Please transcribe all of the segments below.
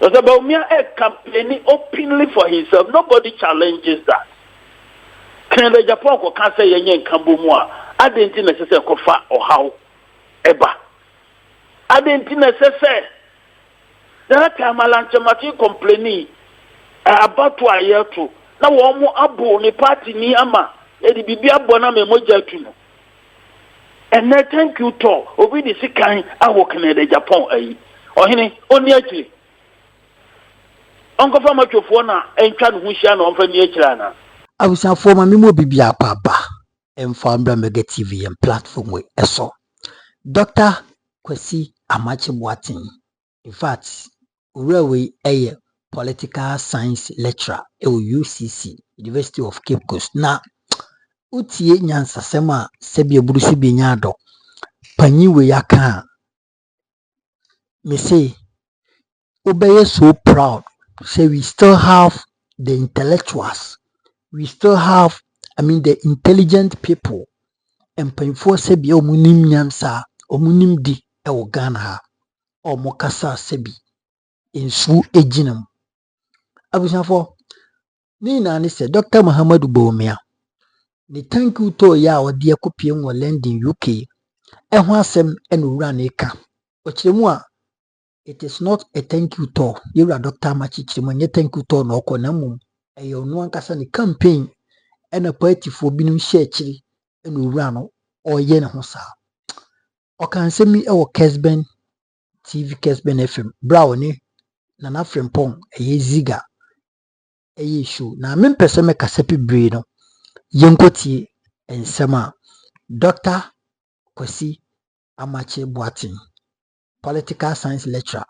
The Bawumia campaigning openly for himself. Nobody challenges that. Canada Japan can't say yen Kambumwa. I didn't necessarily kofa or how ever. I didn't necessarily. That time Alanchamati complaining about 2 years too. Now one more abo ni party ni ama. Edi bibia bona me moja tuno. And then thank you to obi di sikan awo Canada Japan ayi. Ohini oni akiri. Onko fa matwofo na entwa no hia na onfa ni akira na. Awusa forma me mo bibia papa. Enfambra Mega TV and platform we eso. Dr. Kwasi Amakye Boateng. In fact, we a political science lecturer at UCC, University of Cape Coast. Na utie nyansa sema sebi eburusi binyado. Panyiwe yaka. Me say, obeye so proud. Say we still have the intellectuals. We still have, the intelligent people. And painful sebi omunim nyansa, omunim di ewo Ghana ha. O mokasa sebi. Insu ejinam. Abusafo ni na ni se Dr. Muhammadu Bawumia. Ni thank you to ya odi akopie nwo lending UK. Ehho asem enura na eka. Ochiremu a it is not a thank you to. Yura Dr. Amakye chiremu nye thank you to na okona mum. Eyo no ankasa ni campaign ena party fo binum share chiri enura no oye ne ho sa. Okansemi ewo Kesben TV Kesben FM. Brownie na na frempong ziga show na mempese me kasepi bre no yenkotie ensema Dr. Kwasi Amakye Boateng, political science lecturer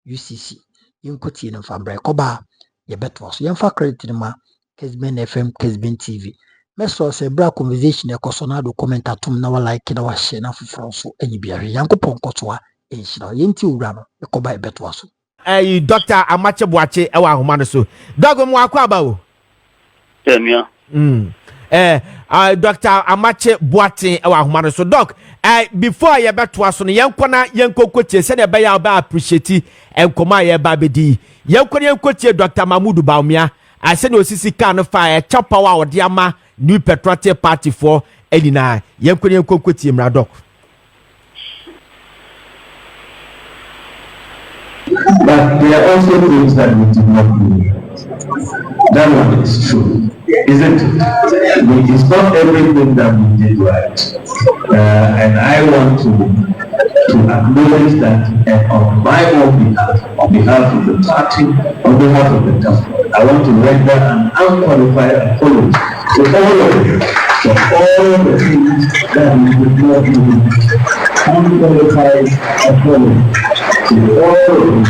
UCC, yenkotie no fa bre koba ye beto so yenfa credit ni ma Kesben FM Kesben TV meso se bra conversation e koso na do comment atom na wa like na wa share na foforo so enyibiare yankopon kotoa enhira yenti owura no e koba e beto so. Dr. Amakye Boateng ewa ahoma no so. Dog mo akwa aba o. Temia. Dr. Amakye Boateng ewa ahoma no so. Dog, before ye beto so no yenkona yenkokotie se na be ya ba appreciate enkoma ye ba bedi. Yenkona yenkotie Dr. Mahmoud Bawumia. I said no sisi kan fire chapa wa ode ama New Patriotic Party for enina. Yenkona yenkokotie mra doc. But there are also things that we did not do. That one is true, isn't it? It's not everything that we did right. And I want to acknowledge that, and on my own behalf, on behalf of the party, on behalf of the government, I want to render an unqualified apology to all of you for all the things that we did not do. Unqualified apology. To all of you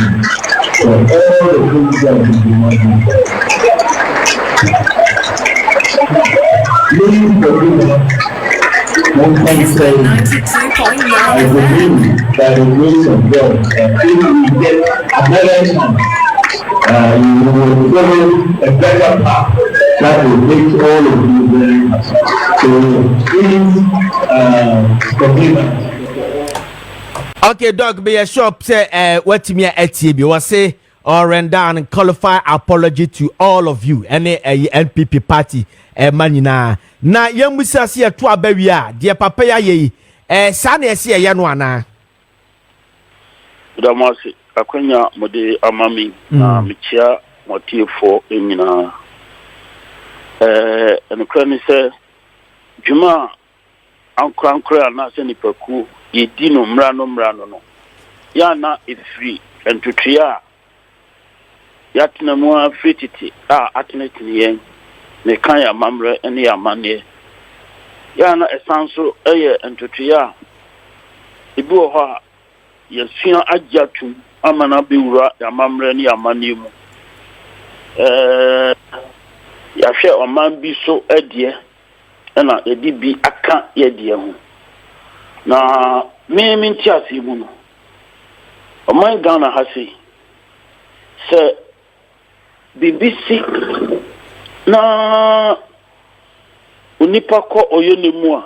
for all the things that we do not do. Please forgive us. One can say, I believe by the grace of God, and if we get another chance, you will follow a better path that will make all of you very happy. So please forgive us. Okay, dog, be a shop say what me at was say or render and qualify apology to all of you. Any NPP party manina. Na yemusa see a twa bawia, dear papa ye sane see a yanwana. Damasi akwenya mode amami na michia motifo emina. And crane say Juma ankra na se nipaku yedino mrano no ya na efri entutria yatina mu afrititi atnet ni yen ne kan ya mamre ene ya mane ya na esanso eye entutria ibi wo ha yesua ajatum amana bewura ya mamre ne ya mane mu ya hwe oman bi so edie na edi bi aka yedie ho na me ntiasi mu no oman Ghana ha se BBC na unipa ko oyonemu a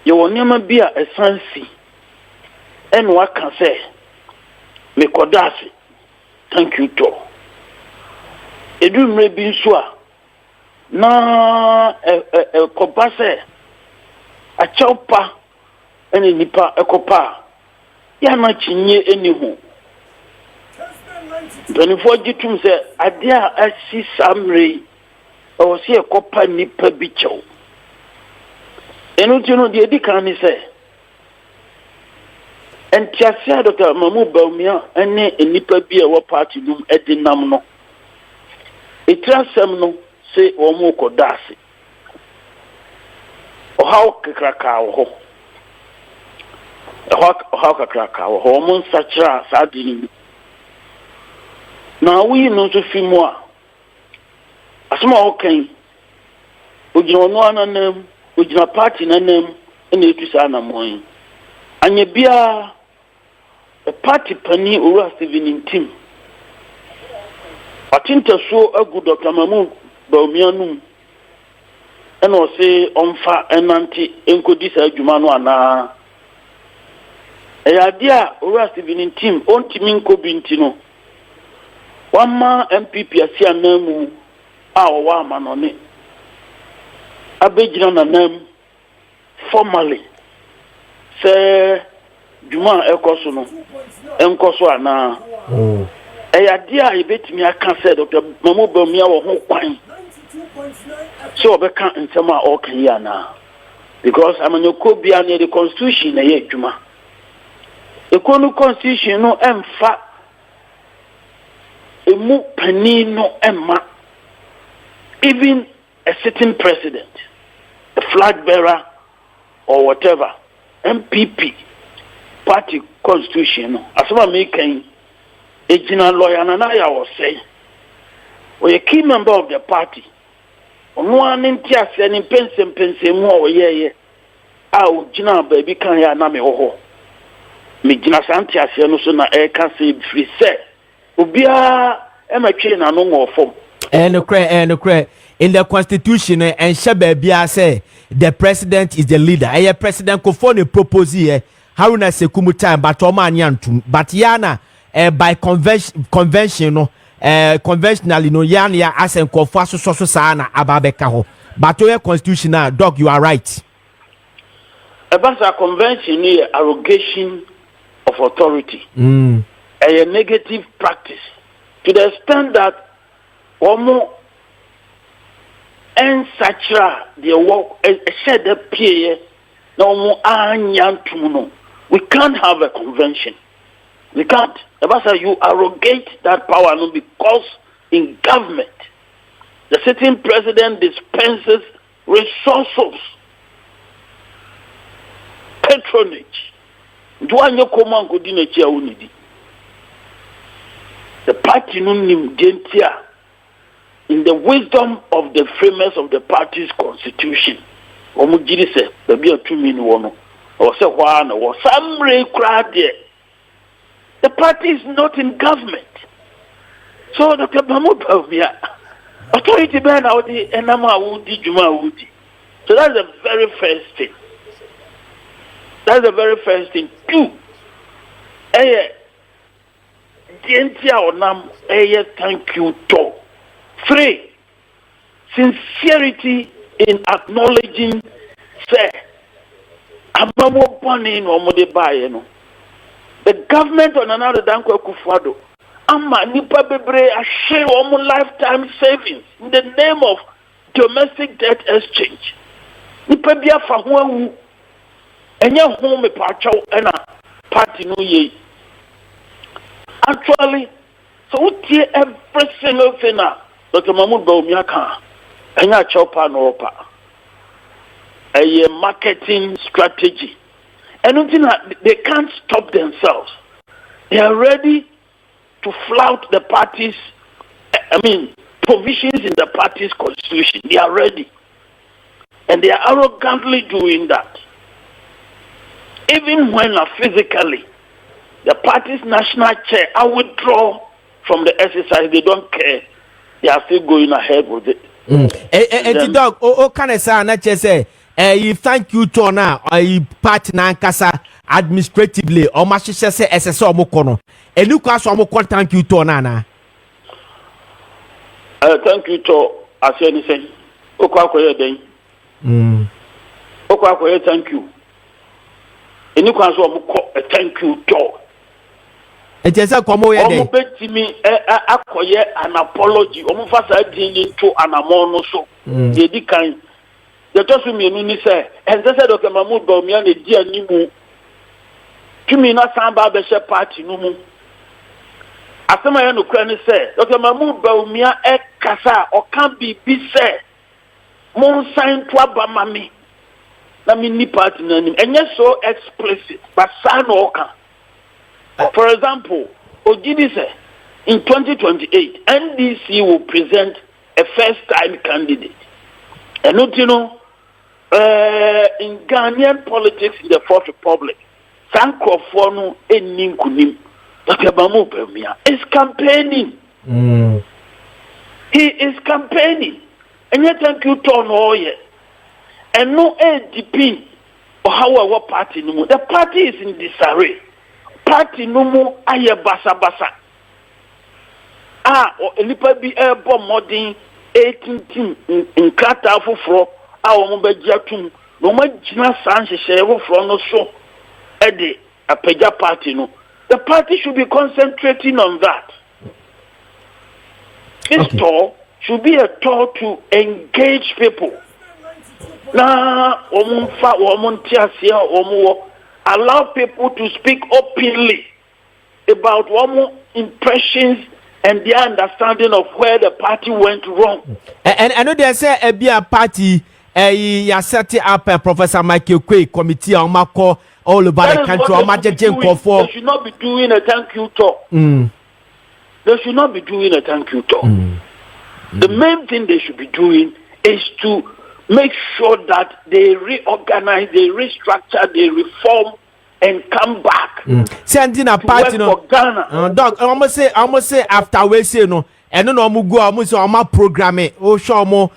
ye wonema bi a esansi eno aka se me kodase thank you to. Edu mrebi nso a na kopase a chopa ene nipa ekopa ya na chinye enihu. Benifo gitum se ade a asi samre o se ekopa nipa bi chew. Enu tinu de edi kan ni se entiasia Dr. Bawumia ene nipa bi e wo party dum edinam no itrasem no se omo kodase o haw kakraka ho haw kakraka ho mo nsachira sadini na wi no so fimu a asoma okan ogino no ananam ogina party nanam ene etusa na moyin anya bia a party pani ora 17 atinta so agu Dr. Bawumia num ena o se onfa enanti enkodi sa adwuma no ana eyadia ora 17 ontimi nkobi nti no wama NPP asianamu a owa amanone abegina nanam formally se dwuma ekoso no enkoso ana eyadia ebetimi aka se Dr. Bawumia wo ho kwan so obeka nsema okan ya na because amanyoko bia na the constitution na ye dwuma ekonu constitution no emfa emu pani no emma even a sitting president, a flag bearer or whatever, NPP party constitution no asoma making a general lawyer na ya was say or a key member of the party ono anenti ase ni pensem mu o ye a o gina baby kan ya na me ho me gina santi ase no so na e ka se free say obia e matwe na no ngofom and in the constitution and Shababia say the president is the leader. A president Kofone propose here Haruna Sekumu time but Omanyantum but Yana by convention no conventionally no Yania as and Kofaso so sana ababekaho but your constitutional dog you are right. About a convention is arrogation of authority. A negative practice to the extent that Omo en sachra the work shed the pie no mo anyantum. We can't have a convention. We can't. About you arrogate that power no because in government the sitting president dispenses resources, patronage. Do I know command could unity? The party no nim gentia. In the wisdom of the framers of the party's constitution, Omujiri said, there be a 2 minute one, or say one, or some crowd there. The party is not in government. So, Dr. Bawumia, authority man out the Enama Woody, Juma Woody. So, that's the very first thing. That's the very first thing. 2, Gentia or Nam, thank you, to. 3, sincerity in acknowledging say amamo poni no mo de baye no the government on another danko Akufo-Addo ama nipa bebre a share omo lifetime savings in the name of domestic debt exchange nipa bia fa ho awu enye ho me pacho ena party no ye actually so we every single thing now Dr. Bawumia can enya chopa no opa a marketing strategy and nothing they can't stop themselves. They are ready to flout the party's provisions in the party's constitution. They are ready and they are arrogantly doing that even when physically the party's national chair are withdraw from the exercise. They don't care. They are still going ahead with it. And the dog, can I say, not just say, thank you to na party na nkasa administratively o ma hyehyɛ sɛ ɛsɛ sɛ ɔmo kɔ no enu kwa so ɔmo kɔ thank you to na thank you to ase ni sɛ okɔ akɔyɛ den okɔ akɔyɛ thank you enu kwa so ɔmo kɔ thank you to ɛjɛ sɛ kɔmo yɛ den ɔmo betimi akɔyɛ an apology ɔmo fa saa din ni to anamɔ no so de di kan the just me ni say and say Dr. Mahmoud Bawumia na di animu tumi na samba be she party no mu asema ya no kra ni say Dr. Mahmoud Bawumia e kasa o kan bi say mon sign to abamami na mi ni party na ni enye so explicit but sa no kan for example Ogidi say in 2028 NDC will present a first time candidate and you know in Ghanaian politics in the Fourth Republic, Sankrofonu Enin Kunim, Dr. Mahmoud Bawumia is campaigning. He is campaigning. And yet, thank you, Tom Oye. And no ADP or however party no more. The party is in disarray. Party no more, aye basa basa. Or a little bit airborne modding 18 team in Kata for. Our Mobile no more Gina Sanchez from no so at the Apeja party. No, the party should be concentrating on that. This tour should be a tour to engage people. Now, allow people to speak openly about one impressions and their understanding of where the party went wrong. And I know they say be a party. You set up a Professor Amakye committee on Mako all over the country. They should not be doing a thank you talk. They should not be doing a thank you talk. The main thing they should be doing is to make sure that they reorganize, they restructure, they reform, and come back. Sending a party for Ghana. Dog, I almost say after we say no, and then I'm go. I'm say I'm programming. Oh, show more.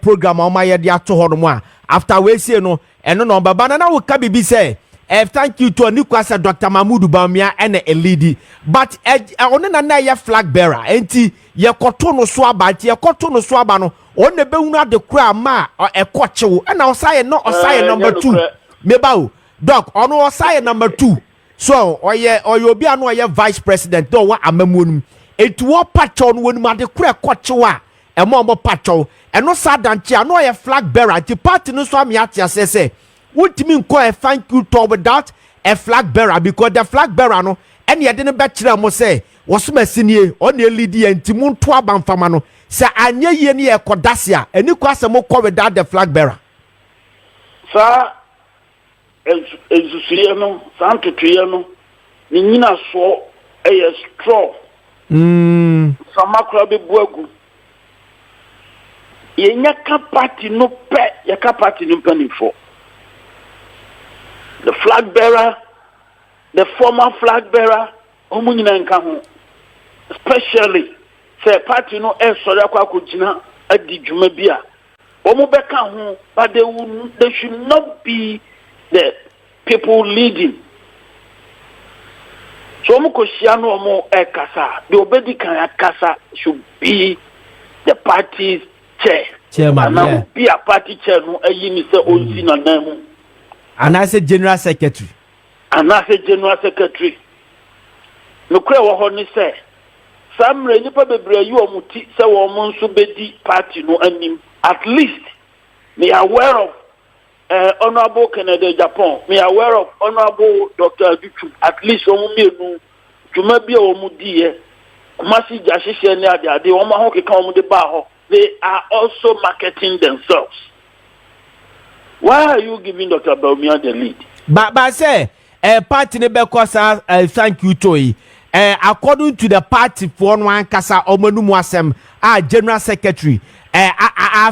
Program on my idea to hold after we say no and no but now we can be say thank you to a new class Dr. Mahmoud Bawumia and a lady but on na flag bearer enti ye kotono swaba ti ye kotono swaba no on the beuna de kra ma e kochewo and now say no osai number 2 meba doc on osai number 2 so oye obi anu oye vice president do wa amamunum etuo patch on wonu ma de kra kochewa a more patrol and no sadanchi, I know a flag bearer. The party no so me say, what mean call a thank you to without a flag bearer because the flag bearer no and you didn't bet you say was my senior on your lady and Timun Twabam Famano. Say I near ye near Kodasia and you cross a more call without the flag bearer. Sir, Ezusiano, Santo Triano, Nina saw a straw. Samakrabi Bogu. Yaka party no pet, Yaka party no penny for. The flag bearer, the former flag bearer, Omunina Nkahu, especially say party no air Sorakwa Kujina at the Jumabia. Omubeka, but they should not be the people leading. So Mukoshiano Mo Ekasa, the Obedika Kasa should be the party's chairman, yeah. Be a party chair, no, a minister, and I said general secretary. And I said general secretary. No cry what Honey say. Some rainy probably you are muti, so woman subedi party, no, and at least me aware of Honorable Canada Japan, me aware of Honorable Dr. Duchu, at least me no, to maybe a mudi, Kumasi Jashisha near the woman who can come the bar. They are also marketing themselves. Why are you giving Dr. Bawumia the lead? But I say, party nebekosa thank you to according to the party for one kasa omonumuasem general secretary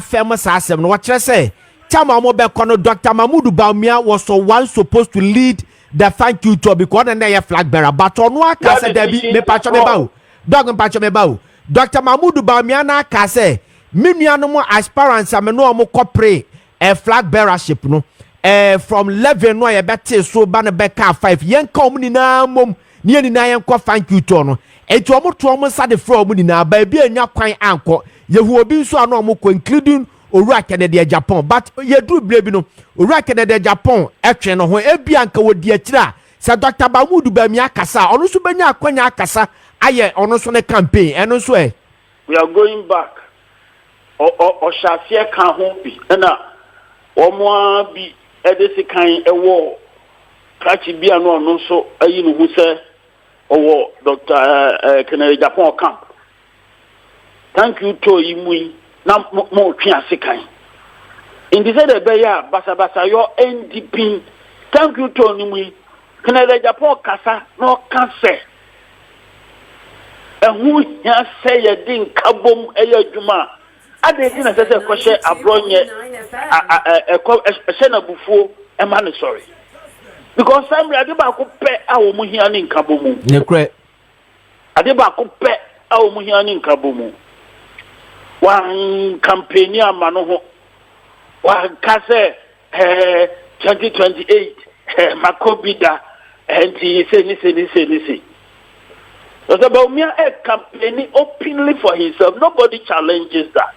famous asem no what say chama omobekono Dr. Mahmoud Bawumia was the one supposed to lead the thank you to because and they flag bearer but on one kasa there be me pacho me bawo dog pacho me bawo Dr. Mahmoud Bawumia na kase me nuanom aspirants ameno omo kopre flag bearership no from 11 no ye bete so ba no beka 5 yen ka omu nyina mom ne nyina yen kɔ thank you to no enti omu to omu sa de fra omu nyina ba bi anya kwan ankɔ yehu obi nso ano omu kɔ including Owura Kennedy Japan but ye do brebi no Owura Kennedy Japan etwe no ho ebi anka wodi akira sa Dr. Bawumia Bawumia akasa onu so benya akwanya akasa aye onu so ne campaign eno so we are going back o shafie kan ho bi na omo bi edesi kan ewo kachi bi anu onu so ayi no hu se owo Dr. Kennedy Japan camp thank you to imui na mo twi asikan indi se de be ya basa yo NDP thank you to nimui Kennedy Japan kasa no kanse ehu ya se ye din kabom eye adwuma ade din na se ko hye abronye na bufuo e ma no sorry because somebody ade ba ko pe a wo mu hia ni nkabomu ne kre ade ba ko pe a wo mu hia ni nkabomu one campaign amano ho one kase 2028 makobida and he say ni Dr. Bawumia is campaigning openly for himself. Nobody challenges that.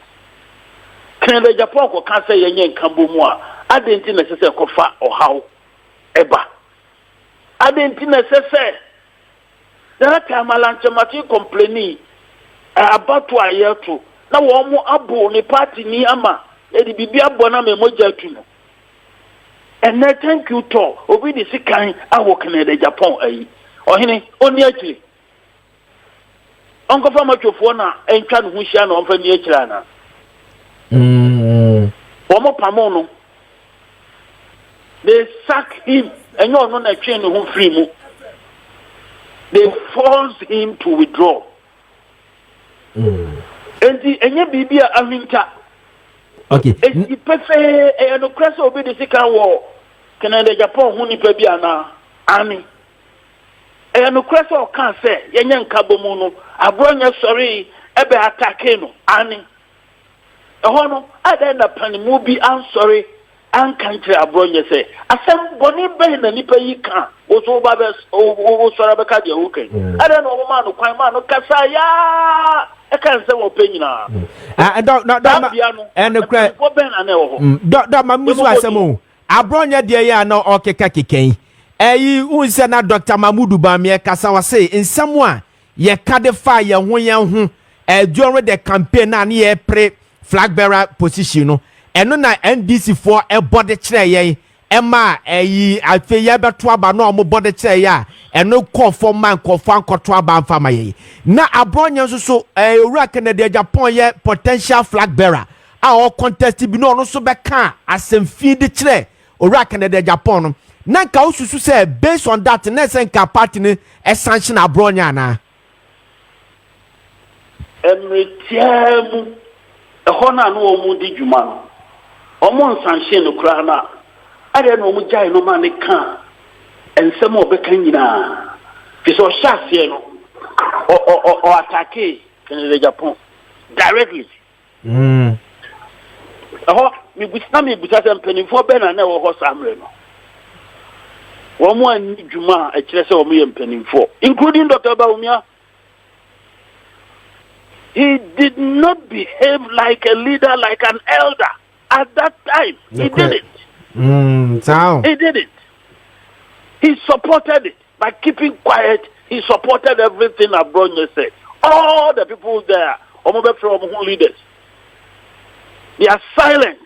Kennedy Japan ko kan say yenye nkambo mu a adenti necessary ko fa or how eba adenti necessary that time alanchemati complaining about to ayeto na wo mu abo ni party ni ama e di bibia bo na memoja tu no and thank you to obi di sikan awo Kennedy Japan ayi ohene oni akiri onko fa matwofo na entwa no hu hia na onfa ni akira na Omo pamono they sack him and you no na twen no free mu they forced him to withdraw enye bibia ahwinta okay e pefe e no krasa obi de sika wo Kennedy Japan hu nipa bia na ani e no krasa o kan se yenye nkabomu no abronya sorry ebe attack no ani ehono adenda panimu bi ansori ankantre abronye se asem boni be na nipa yi kan wo so ba be wo sora be ka de wo kan adenda wo ma no kwan ma no kasa ya e kan se wo penyina and cry wo ben na wo do ma musu asem o abronye de ya na okeka keken eyi unse na Dr. Mamudu Bawumia kasa wase nsem a ye ka de fa ye ho during the campaign na ye pre flag bearer position no eno na NDC for e body kire ye e ma yi afe ye beto aba no omo body kire ya eno konfo man konfo ankoto aba amfa ma ye na abronye nso so Owura Kennedy Japan ye potential flag bearer a o contest bi no so be ka asemfi de kire Owura Kennedy Japan no na ka ususu say based on that na senka party ni e sanction abronye ana emretiamu ehona no omu di djuma no omo nsanhye no kra na ade no omu jai no ma ne kan ensem obeka nyina fi so hyasie no o attack Kennedy Japan directly mi busa se mpanimfo be na wo ho samre no wo mo ani djuma e kire se wo mo ye mpanimfo including Dr. Bawumia. He did not behave like a leader, like an elder at that time. He didn't. He didn't. He supported it by keeping quiet. He supported everything Abronye said. All the people there, from leaders, they are silent.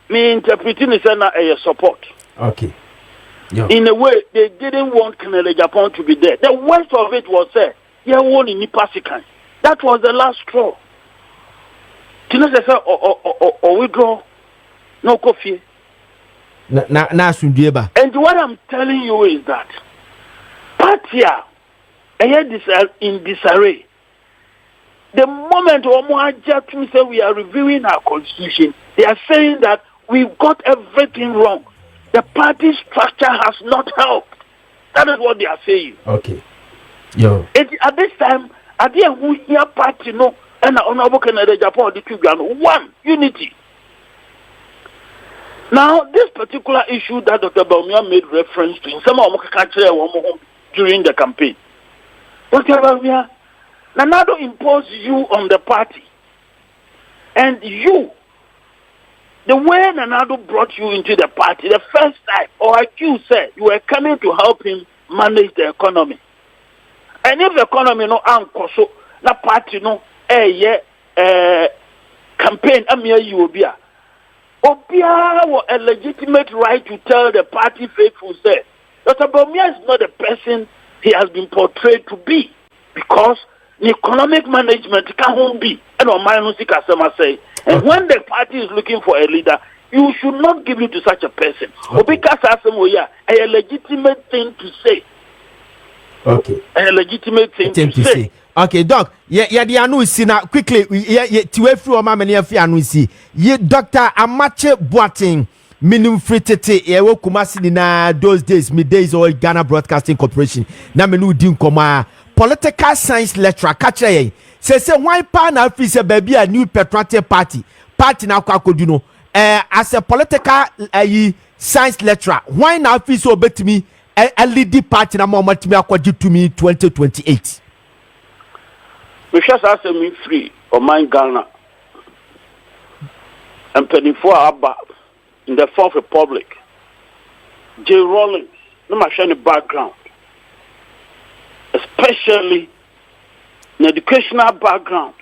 Me interpreting is a support. Okay. Yo. In a way, they didn't want Kennedy Japan to be there. The worst of it was said, "Yeah, one in Nipasikan." That was the last straw. Or withdraw, no coffee. And what I'm telling you is that Patia in disarray. The moment Omoaja say we are reviewing our constitution, they are saying that we've got everything wrong. The party structure has not helped. That is what they are saying. Okay. Yo. At this time, Adia who hear party no and Honorable Kennedy Japan the two one unity. Now, this particular issue that Dr. Bawumia made reference to in some of during the campaign, Dr. Bawumia, Nanado imposed you on the party. And you, the way Nanado brought you into the party, the first time, or like you said, you were coming to help him manage the economy. And if the economy no anko so, na party no, campaign, you will be Obia a legitimate right to tell the party faithful say, Dr. Bawumia is not the person he has been portrayed to be, because the economic management can't be, and on my say. And when the party is looking for a leader, you should not give it to such a person. Because a legitimate thing to say. Okay. A legitimate thing to say. Okay, Doc. Yeah, the anusi now quickly. To every many of you anusi. Dr. Amakye Boateng, minimum free tete. Ewo kumasi na those days, middays or Ghana Broadcasting Corporation. Na menu din koma political science lecturer. Catch ye. Say why pa na office baby a new patriotic party na kwa koduno. As a political science lecturer, why na office obetimi a lead party na mo matimi akwaji to me 2028. We just ask me free or mine Ghana and 24 Abba in the Fourth Republic. J. Rawlings, no matter background, especially in educational background,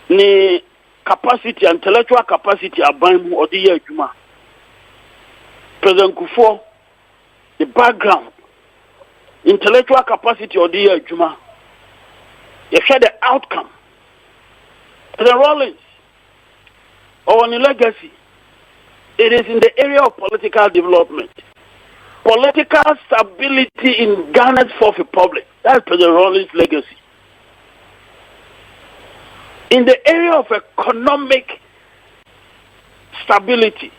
the capacity, intellectual capacity, Abamu or the year Juma. President Kufo, the background, intellectual capacity or the year Juma. You share the outcome. The Rawlings, or on the legacy, it is in the area of political development, political stability in Ghana's Fourth Republic. That's President Rawlings' legacy. In the area of economic stability,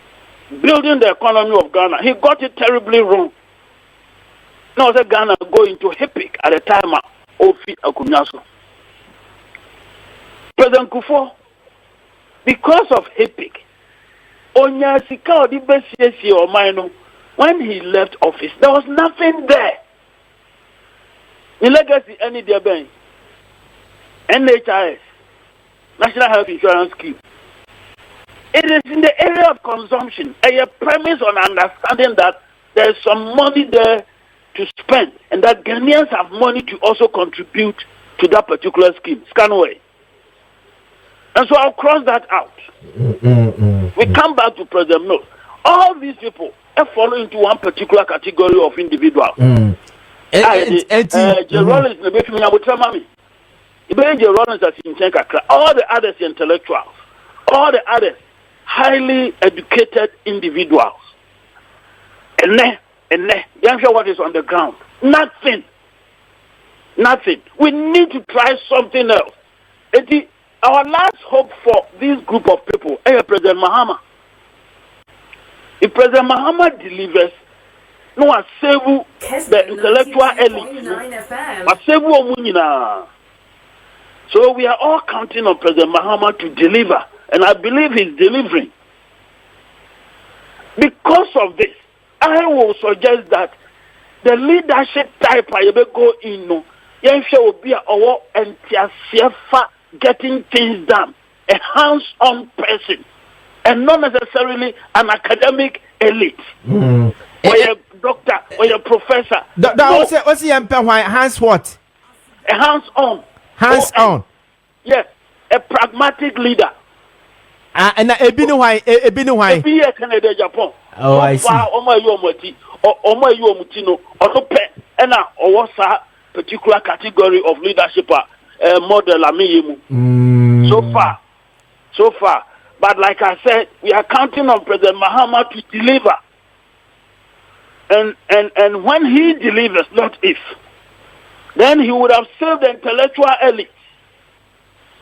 building the economy of Ghana, he got it terribly wrong. Now, Ghana go into HIPIC at the time of Ofi Akunyaso. President Kufo, because of HIPIC, Onyasika Odibesiesi or Maino, when he left office, there was nothing there. In legacy, any dear bank, NHIS, National Health Insurance Scheme. It is in the area of consumption, a premise on understanding that there is some money there to spend, and that Ghanaians have money to also contribute to that particular scheme. Scanway. And so I'll cross that out. We come back to President Mills. All these people fall into one particular category of individuals. J. Rawlings, all the others intellectuals, all the others highly educated individuals. And I'm sure what is on the ground. Nothing. We need to try something else. Our last hope for this group of people is President Mahama. If President Mahama delivers, no one save the intellectual elite. So we are all counting on President Mahama to deliver, and I believe he's delivering. Because of this, I will suggest that the leadership type I will go in, will be our enthusiastic getting things done, a hands-on person, and not necessarily an academic elite, or a doctor, or a professor. What's the empire? Hands what? A hands-on. Hands-on. Yes, a pragmatic leader. And Ebinu Canada, Japan. Oh, I see. Or particular category of leadership. Model so far. But like I said, we are counting on President Mahama to deliver. And when he delivers, not if, then he would have saved the intellectual elite.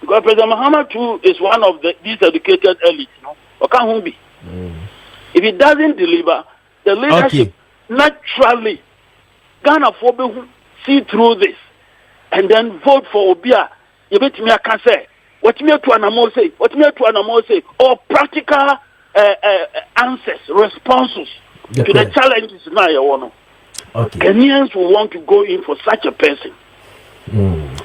Because President Mahama too is one of these educated elites, Or can he be? If he doesn't deliver, the leadership naturally Ghana will see through this. And then vote for Obia. You bet me I can say. What me to Anamo say? Or practical answers, responses to the challenges now you want. Okay. Kenyans will want to go in for such a person.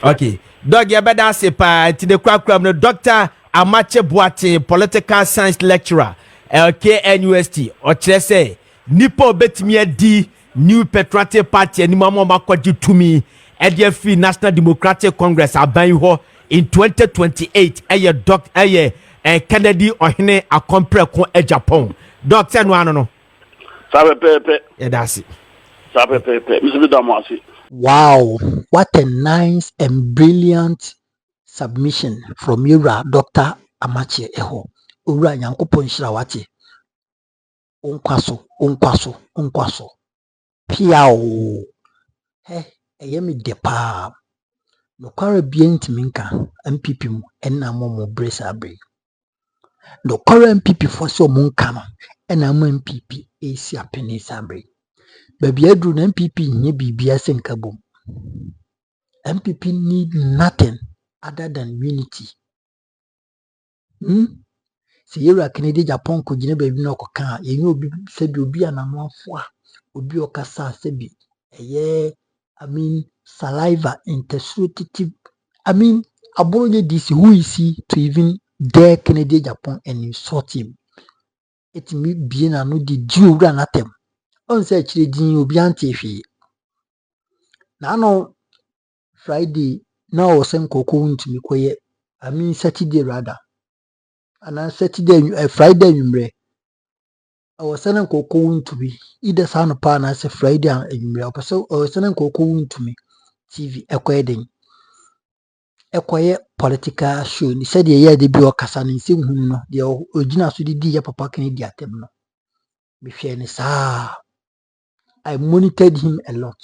Okay. Dog, you better say to the crowd, Dr. Amakye Boateng, political science lecturer, KNUST, or say, Nipo betimi di New Patriotic Party, and Mama Makwaji to me, at the Free National Democratic Congress, Abayho in 2028, Kennedy or Hine a compare con a Japan. Doctor, no. Sabe Pepe. Yeah, that's it. Sabe Pepe. Mr. Damasi. Wow, what a nice and brilliant submission from Yura Dr. Amakye Eho. Ura Yankopon Shirawati. Unkwaso. Piao. Yemi depa. No kware bien timinka MPP mu enna mo bresa bre. No kware MPP for so munka no enna mo MPP esi apene sabre. Baby adru na MPP nye bibia senka bom. MPP need nothing other than unity. Si yera Kennedy Japan ko gine baby no koka yenye obi sebi obi anamafo a obi okasa sebi saliva interpretative abroye this who is he to even dare Kennedy Japan and insult him. It me bien anu di due anatem. On say chire din obi ante hwe. Na no Friday na o sem koko ntumi koye Saturday rather. And Saturday Friday nwumre. I was sending koko ntumi either san pa na say Friday nwumre. Opeso o sending koko ntumi TV ekweden. Ekoye political show ni said ye de bi okasa ni nse hunu no de ogina so di ye papa Kennedy atem no me hwe ni sa I monitored him a lot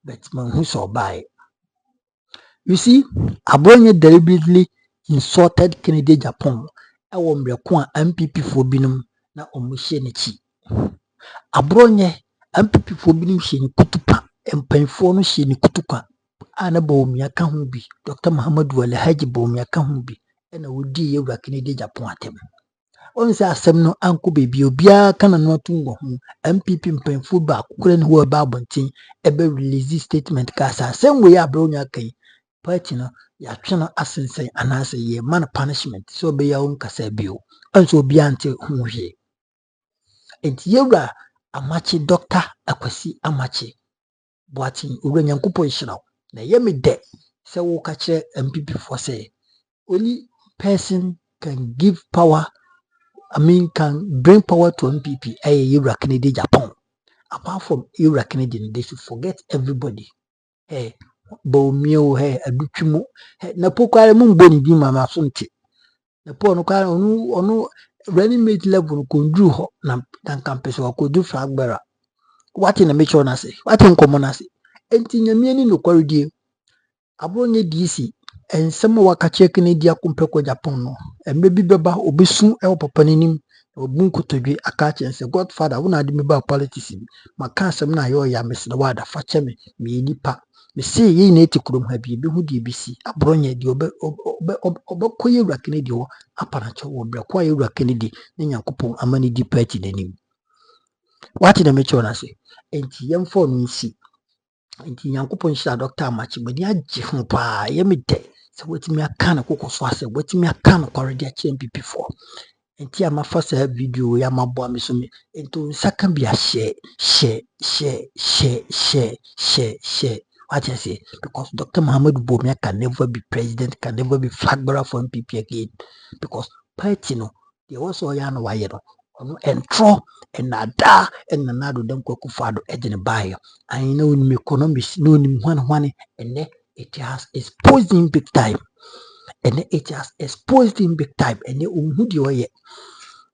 but man who so by you see Abronye deliberately insulted Kennedy Japan ewo mbreko a MPP fo binum na omuhye ne chi Abronye MPP fo binum hye ni kutupa empanfo no hye ni kutupa ana Bawumia ka ho bi Dr. Muhammadu Alhaji Bawumia ka ho bi ena wodi yewura Kennedy Japan atem on say asem no anko bebi obia kana no tungo ho MPP mpanfo ba kokore ne ho ba abontin ebe release statement ka sa asem we Abronya kan party no ya twe no asensen anase ye man punishment so be ya on kasa bio anso obia ante ho hwe enti yewura Amakye Dr. Kwasi Amakye Boateng ura Nyankopon hyiraw na yemi de say wo ka kire MPP for say only person can give power can bring power to MPP Yura Kennedy Japan. Apart from Yura Kennedy, they should forget everybody. Bawumia adutwimo na pokware mu mboni bi mama sonte na po no kware onu running mate level ko ndru ho na campus ko du flagbera what in the make na say what in common na say enti nyamie ni no kware die Abronye DC ensem waka che Kennedy akompeko Japan no embe bi beba obesu e papa nanim obunkotodwe aka chense godfather wona de meba politics maka asem na yo ya mesle wada fa cheme me nipa me say ye na etikrom ha bi hu de bisi Abronye de obekoye ura Kennedy ho aparacho wo bre kwa ye ura Kennedy ne Nyankopon amani di party nanim what in the make na say enti yemfo no nsi enti Nyankopon hira Dr. Amakye bani agye ho pa yemi de se wetimi aka na kokoso ase wetimi aka na korede a MPP for enti amafa sa video ya mabo ameso me ento saka bia share what I say because Dr. Muhammadu Bawumia can never be president, can never be flag bearer for MPP again because party no they also ya no waye no ono entro enada enanado dem kwakufado ejene bayo I know in economics no ni hwane ene it has exposed him big time ene unhu di oye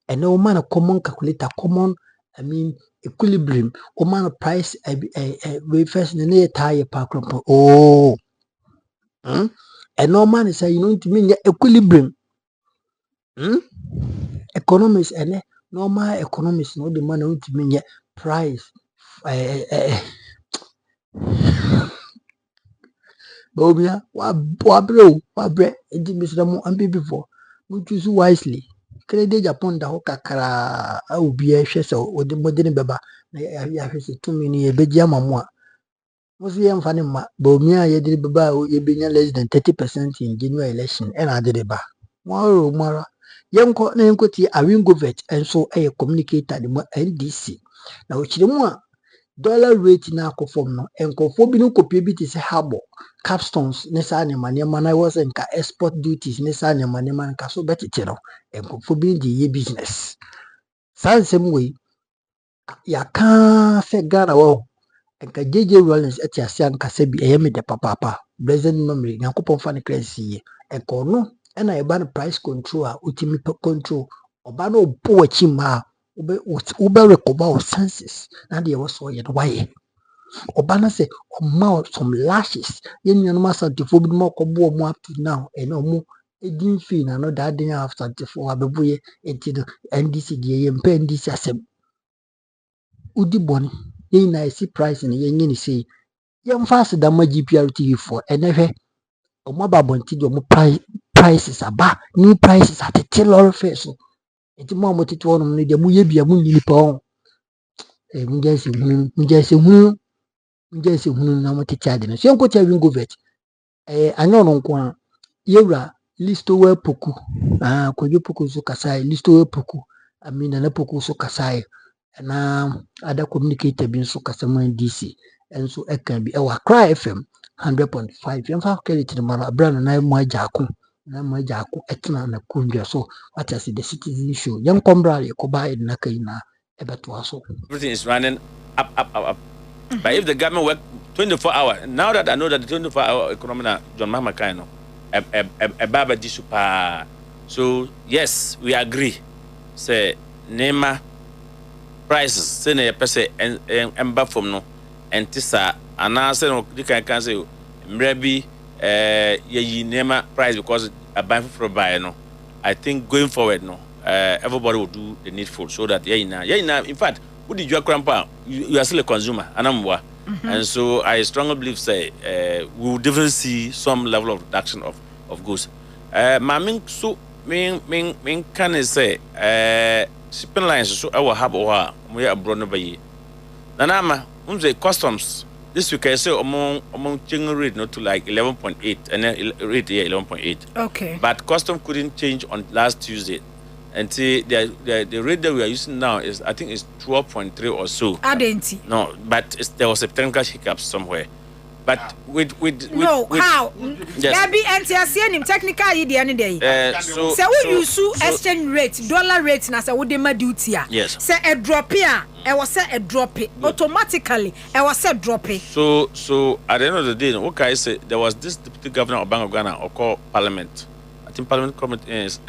ene o man common calculator common equilibrium o man price we first ne tie pa kroppo and no man say you know to mean equilibrium economics ene normal economics no the man want to mean price Bawumia wa bre enti misramo MPP for we choose wisely Credit Japan da ho kakra a obi a hwɛ sɛ odi modern beba na ya hwɛ sɛ tumi ni ebeji ama mo a musu yɛ mfa ne ma Bawumia a yɛde beba a yɛbenya less than 30% in general election ɛna ade de ba mo mara yɛnkɔ na yɛnkɔ tie Awingovet ɛnso ɛyɛ communicator de mo NDC na okyire mu a dollar rate na akɔfam no nkɔfo bi no kopie bi te sɛ harbor capstones ne saa nneɛma na ɛwɔ sɛ nka export duties ne saa nneɛma nka so bɛtete no nkɔfo bi de yɛ business saa nsɛm wei yɛaka sɛ Ghana wɔ nka JJ Rollins ɛte ase ankasa bi ɛyɛ me de papaapa president memory nyankopɔn fa ne credit yie nka ɔno ɛna yɛba no price control a ultimate control ɔba no ɔbɔ akyi ma ube recover our senses na de ɛwɔ so yɛ no wayɛ ɔba no sɛ ɔma some lashes yɛn nuanom asantefoɔ bi ma ɔkɔbɔ ɔmo up to now ɛna ɔmo edin fee na no da den asantefoɔ abɛboyɛ enti no NDC deɛ yɛmpɛ NDC asɛm udi bɔne yɛn na ɛsi price no yɛn nyɛ ne sei yɛmfa asedama GPRTV for ɛnɛ hwɛ ɔmo aba abɔnten de ɔmo prices aba new prices atete lorry fare so enti mo a mo tete hɔ nom no deɛ mo yɛ bia mo nyi nipa ho mo gya se hunu na mo tete ade no so yɛnkɔ tia Awingovet anyɛ ɔno nko a yɛwura listowe poku kwadwo poku so kasae listowe poku amina na poku so kasae na ada communicator bi nso kasa mu NDC enso ɛka bi ɛwɔ Accra FM 100.5 yɛmfa credit no mara abra no na mo agya ako ɛtena na kundwa so what is the citizen show yɛnkɔmbra yɛkɔba ɛde na kai na ɛbɛtoa so everything is running up. But if the government work 24 hours, now that I know that the 24-hour economy na John Mahama kind of a baba di super. So yes, we agree. Say Nema prices say na pese emba from no entisa ana say no di kan say mrebi ye Nema price because a buy for buy no. I think going forward no everybody will do the needful so that in fact what did you grandpa you are still a consumer and so I strongly believe say we will definitely see some level of reduction of goods maming so mean can say shipping lines so I will have we are abroad no by nanama say customs this week I say among change rate not to like 11.8 and then rate here 11.8 okay but custom couldn't change on last Tuesday. And see, the rate that we are using now is, I think, is 12.3 or so. Adenti. No, but there was a technical hiccup somewhere. But with how? Yes. There be NTSC technical idea any day. So we use exchange rate, dollar rate, na say we dey duty. Yes. Say a drop here, I was say a drop it automatically. I was say drop it. So at the end of the day, what I say, there was this deputy governor of Bank of Ghana or called Parliament. I think Parliament committee is.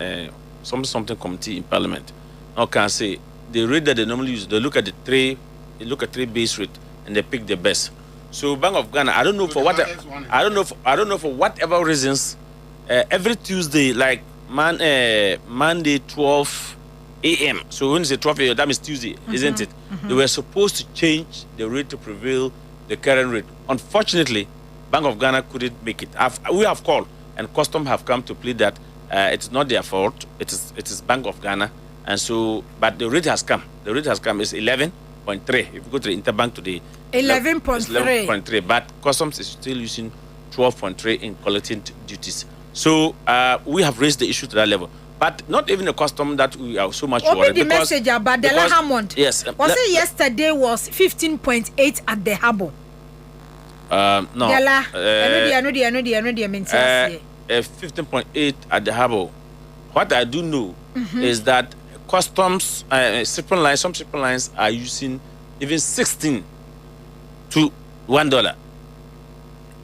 Something committee in Parliament. Now can say the rate that they normally use, they look at three base rate and they pick the best. So Bank of Ghana, I don't know for for whatever reasons, every Tuesday like Monday 12 a.m. So when you say 12 a.m., that means Tuesday, isn't it? They were supposed to change the rate to prevail the current rate. Unfortunately, Bank of Ghana couldn't make it. We have called and Custom have come to plead that. It's not their fault. It is Bank of Ghana, and so but the rate has come. The rate has come is 11.3. If you go to the interbank today, 11.3. But customs is still using 12.3 in collecting duties. So we have raised the issue to that level. But not even the custom that we are so much worried. The message about the Hammond. Yes. Was it yesterday was 15.8 at the Harbor? No. I know 15.8 at the Harbor. What I do know is that customs, some shipping lines are using even 16 to $1.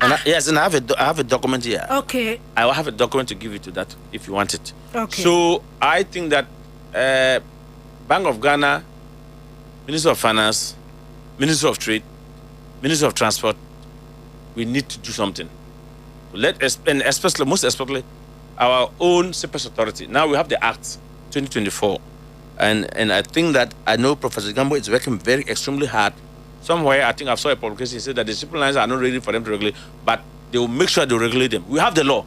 And yes, and I have a document here. Okay. I will have a document to give you to that if you want it. Okay. So I think that Bank of Ghana, Minister of Finance, Minister of Trade, Minister of Transport, we need to do something. Most especially our own Separation Authority. Now we have the Act 2024, and I think that I know Professor Gambo is working very extremely hard. Somewhere I think I saw a publication said that the shipping lines are not ready for them to regulate, but they will make sure they regulate them. We have the law.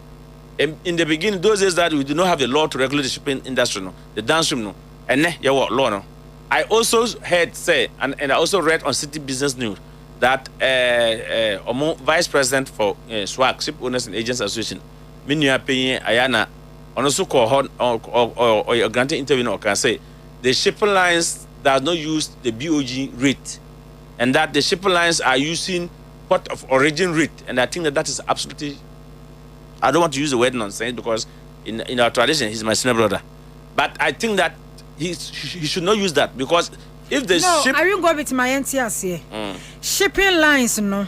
In the beginning, those days that we do not have the law to regulate the shipping industry, no, the downstream, no, and law, no. I also heard say, and I also read on City Business News that Vice President for SWAC, Ship Owners and Agents Association, Minua Penye Ayana, and also call or a granted interview, or can say the shipping lines does not use the BOG rate, and that the shipping lines are using port of origin rate, and I think that is absolutely. I don't want to use the word nonsense because in our tradition he's my senior brother, but I think that he should not use that because if the ship. I will go with my NTS here. Shipping lines, no.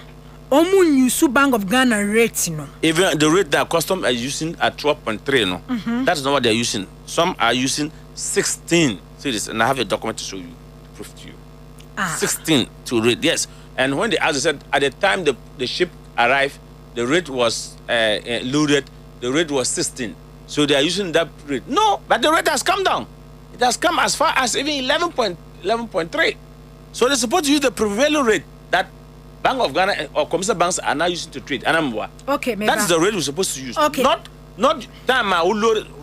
Omu use Bank of Ghana rate, no. Even the rate that custom are using at 12.3, no. That's not what they're using. Some are using 16 series, and I have a document to show you, to prove to you. 16 to rate, yes. And when they said at the time the ship arrived, the rate was loaded. The rate was 16, so they are using that rate. No, but the rate has come down. It has come as far as even 11.3. So they're supposed to use the prevailing rate that Bank of Ghana or commercial banks are now using to trade. Okay, that's the rate we're supposed to use. Okay. Not time.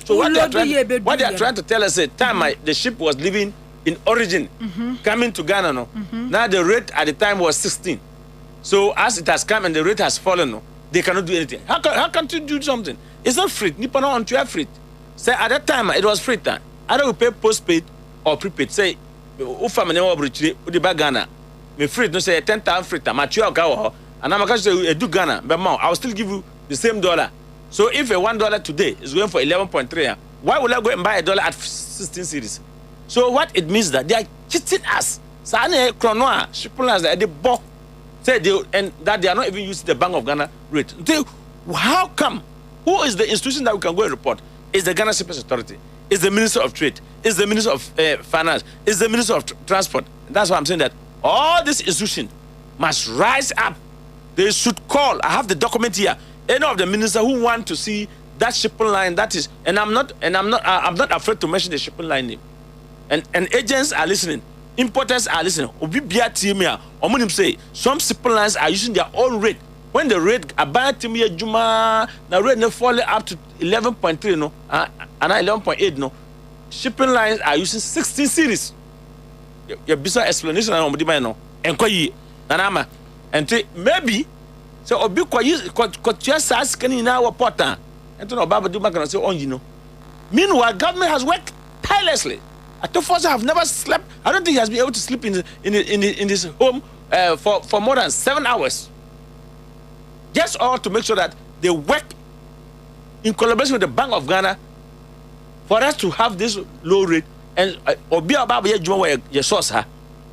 So what they are trying to tell us is time the ship was leaving in origin, coming to Ghana. No, now the rate at the time was 16. So as it has come and the rate has fallen, no, they cannot do anything. How can you do something? It's not free. Nippon on to have free. Say at that time it was free time. Either we pay postpaid or prepaid. Say, if I'm in Ghana, me free no say 10,000 free time. And I'm going to say do Ghana, but more I will still give you the same dollar. So if a $1 today is going for 11.3, why would I go and buy $1 at 16 series? So what it means that they are cheating us. So I shipping us that they bought. Say and that they are not even using the Bank of Ghana rate. How come? Who is the institution that we can go and report? Is the Ghana Shippers Authority? Is the Minister of Trade? Is the Minister of Finance? Is the Minister of Transport? That's why I'm saying that all these institutions must rise up. They should call. I have the document here. Any of the ministers who want to see that shipping line, that is, I'm not afraid to mention the shipping line name. And agents are listening. Importers are listening. Say some shipping lines are using their own rate. When the rate about Juma, the rate no fall up to 11.3 no, and 11.8 no. Shipping lines are using 16 series. Your business explanation on the no. Enquire, Nanama, and maybe so obi kwa just asking in our porta. And to know Baba do can say on you know. Meanwhile, government has worked tirelessly. Atofosa have never slept. I don't think he has been able to sleep in his home for more than 7 hours. Just all to make sure that they work in collaboration with the Bank of Ghana for us to have this low rate. And obi ababa ye juma ye source ha,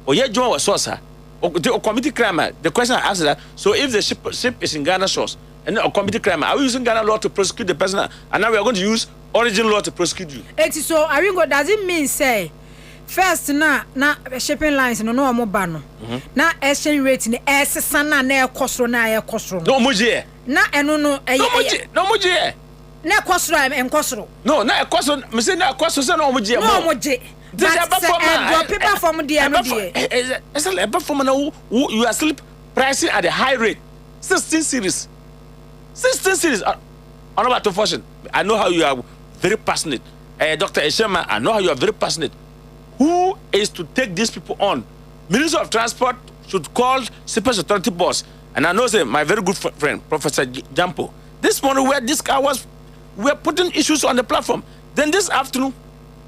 or ye juma source ha, or committee crime. The question I asked that. So if the ship is in Ghana source and a committee crime, are we using Ghana law to prosecute the person? And now we are going to use origin law to prosecute you. So are we go? Does it mean say first na shipping lines no more ban na exchange rate ni sana na ekosro na ekosro no muje na eno no muje na ekosro enkosro no na ekosro me say na ekosro say no muje no muje but paper form there no there it's a paper form na you are still pricing at a high rate 16 series on about to function. I know how you are very passionate. Dr. Eshema, I know how you are very passionate. Who is to take these people on? Minister of Transport should call Shippers Authority boss. And I know my very good friend, Professor Jampo. This morning where this guy was, we are putting issues on the platform. Then this afternoon,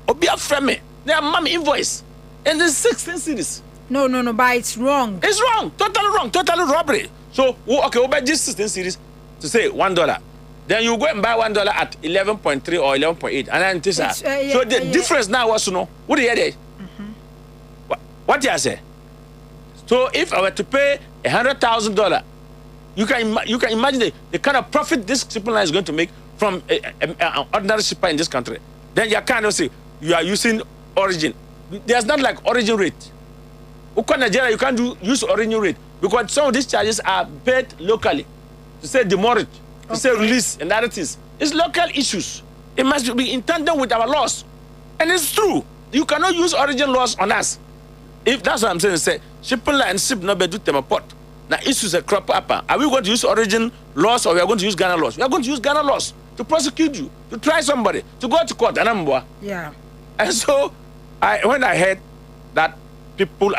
Obia Freme, they are mommy invoice. And there's 16 cities. No, but it's wrong. It's wrong. Totally robbery. So, okay, we'll buy just 16 cities to say $1. Then you go and buy $1 at 11.3 or 11.8, and then so the difference now was what do you hear? What do you say? So if I were to pay $100,000, you can imagine the kind of profit this shipping line is going to make from an ordinary shipper in this country. Then you can't say you are using origin. There's not like origin rate. Nigeria, you can't use origin rate because some of these charges are paid locally. To say demurrage. To say release and other things. It's local issues. It must be in tandem with our laws. And it's true. You cannot use origin laws on us. If that's what I'm saying, say, shipping line ship no be do them port. Now issues a crop up. Are we going to use origin laws or we are going to use Ghana laws? We are going to use Ghana laws. to prosecute you, to try somebody, to go to court. Yeah. And so, when I heard that simple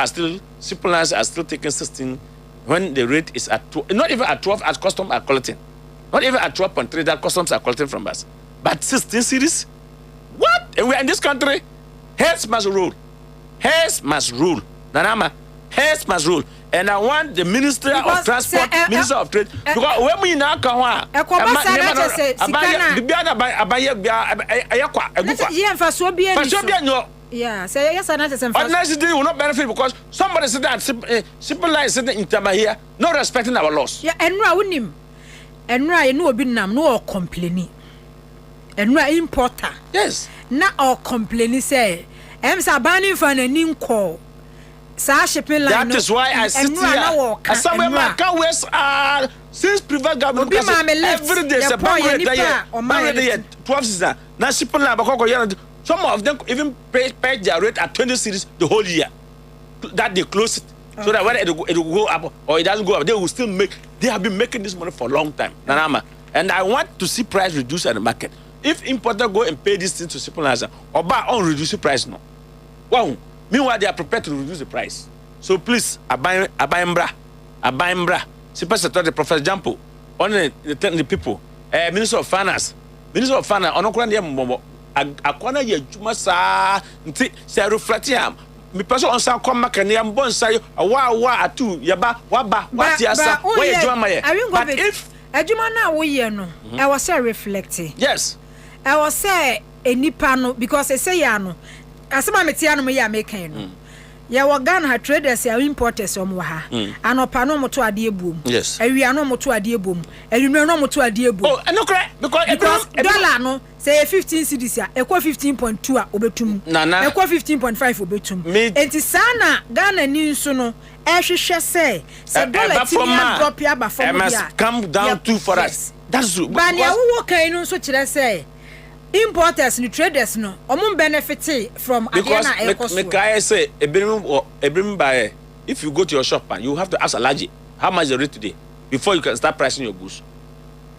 lines are still taking 16, when the rate is at 12, not even at 12 as customs are collecting, not even at 12.3 that customs are collecting from us, but 16 cities. What? And we're in this country. Heads must rule. Heads must rule. Nanama, heads must rule. And I want the Minister of Transport, Minister of Trade, because when we now come on, yeah, say yes, and that's honestly, will not benefit because somebody said that simple line said in Tama here, not respecting our laws. Yeah, and I wouldn't him. And I know be no complaining. And I importer. Yes. Not all complaining say. I'm banning for a new call. Shipping line. That is why I sit here. Somewhere my car West since private government every day is a bank rate 12 season. Now shipping line some of them even pay their rate at 20 cities the whole year. That they close it. Okay. So that whether it will go up or it doesn't go up, they will still make. They have been making this money for a long time. Nanama. And I want to see price reduce at the market. If importers go and pay this thing to supermarkets or buy on reduce the price no. Wow. Meanwhile, they are prepared to reduce the price. So please, abaimbra. Super Secretary Professor Jampo, on the people, Minister of Finance, on the akwana ye juma sa nti se reflect am me person on sa come make na mbon say wa atu ye ba what asa where you juma ye but if adwuma na wo ye no e was say reflect yes e was say enipa no because e say ya no asema metia no me ya make no ya Ghana traders ya importers omo ha anopa no moto ade ebom yes awia no moto ade ebom awinwe no moto ade ebom oh no correct because dollar no say 15 cedis ya ekwa 15.2 a obetum ekwa 15.5 obetum enti sana Ghana ni nso no ehwehwe say dollar ti ya drop ya ba from here come down too for us that's true but ya wo kan no so kire say importers and traders no omum benefit from because me say ebrim buy if you go to your shop and you have to ask a large how much the rate today before you can start pricing your goods.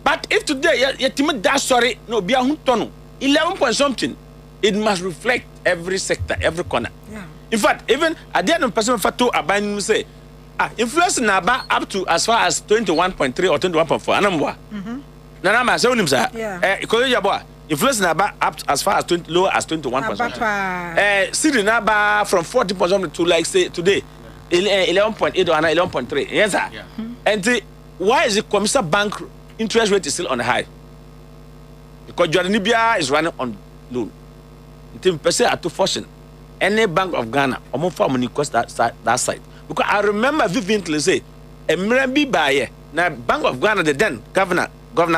But if today you timid that sorry no be a hunton 11 point something, it must reflect every sector, every corner. Yeah. In fact, even at the end of person fatu abandon say inflation na ba up to as far as 21.3 or 21.4 anamwa. Nanama say unim sa because you boy inflation about up as far as low as 21%. City number from 40% to like say today 11.8 or 11.3. Yes, sir. Yeah. And why is the commercial bank interest rate is still on the high? Because Jordanibia is running on loan. Until person at to fortune. Any Bank of Ghana, or more for money cost that side. Because I remember vividly say, a Mrambi buyer, now Bank of Ghana, the then Governor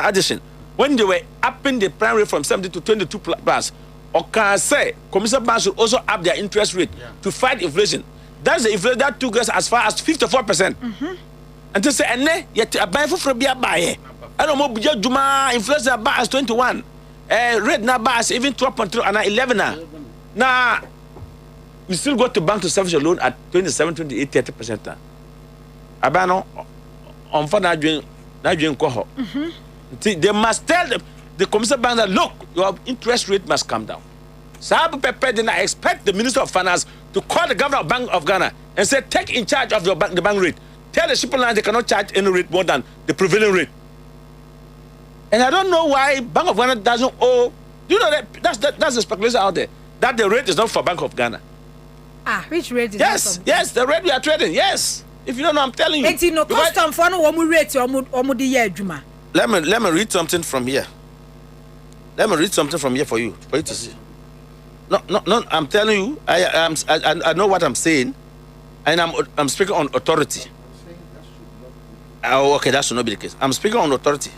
Addison. When they were upping the prime rate from 70 to 22 plus, or can say commercial banks should also up their interest rate to fight inflation. That's the inflation that took us as far as 54%. And to say, and then yet a buy for be a buyer. I don't know, Juma inflation about as 21. Rate now as even 12.3 and 11. Now, we still go to bank to service your loan at 27, 28, 30%. Abano on for not doing coho. They must tell the commercial bank that look, your interest rate must come down. So I expect the Minister of Finance to call the Governor of Bank of Ghana and say, take in charge of the bank rate. Tell the shipping line they cannot charge any rate more than the prevailing rate. And I don't know why Bank of Ghana doesn't owe. You know that's the speculation out there that the rate is not for Bank of Ghana. Which rate is yes, the rate we are trading. Yes, if you don't know, I'm telling you. It's no custom for no rate or Juma. Let me read something from here. Let me read something from here for you to see. No. I'm telling you. I know what I'm saying, and I'm speaking on authority. Okay, that should not be the case. I'm speaking on authority.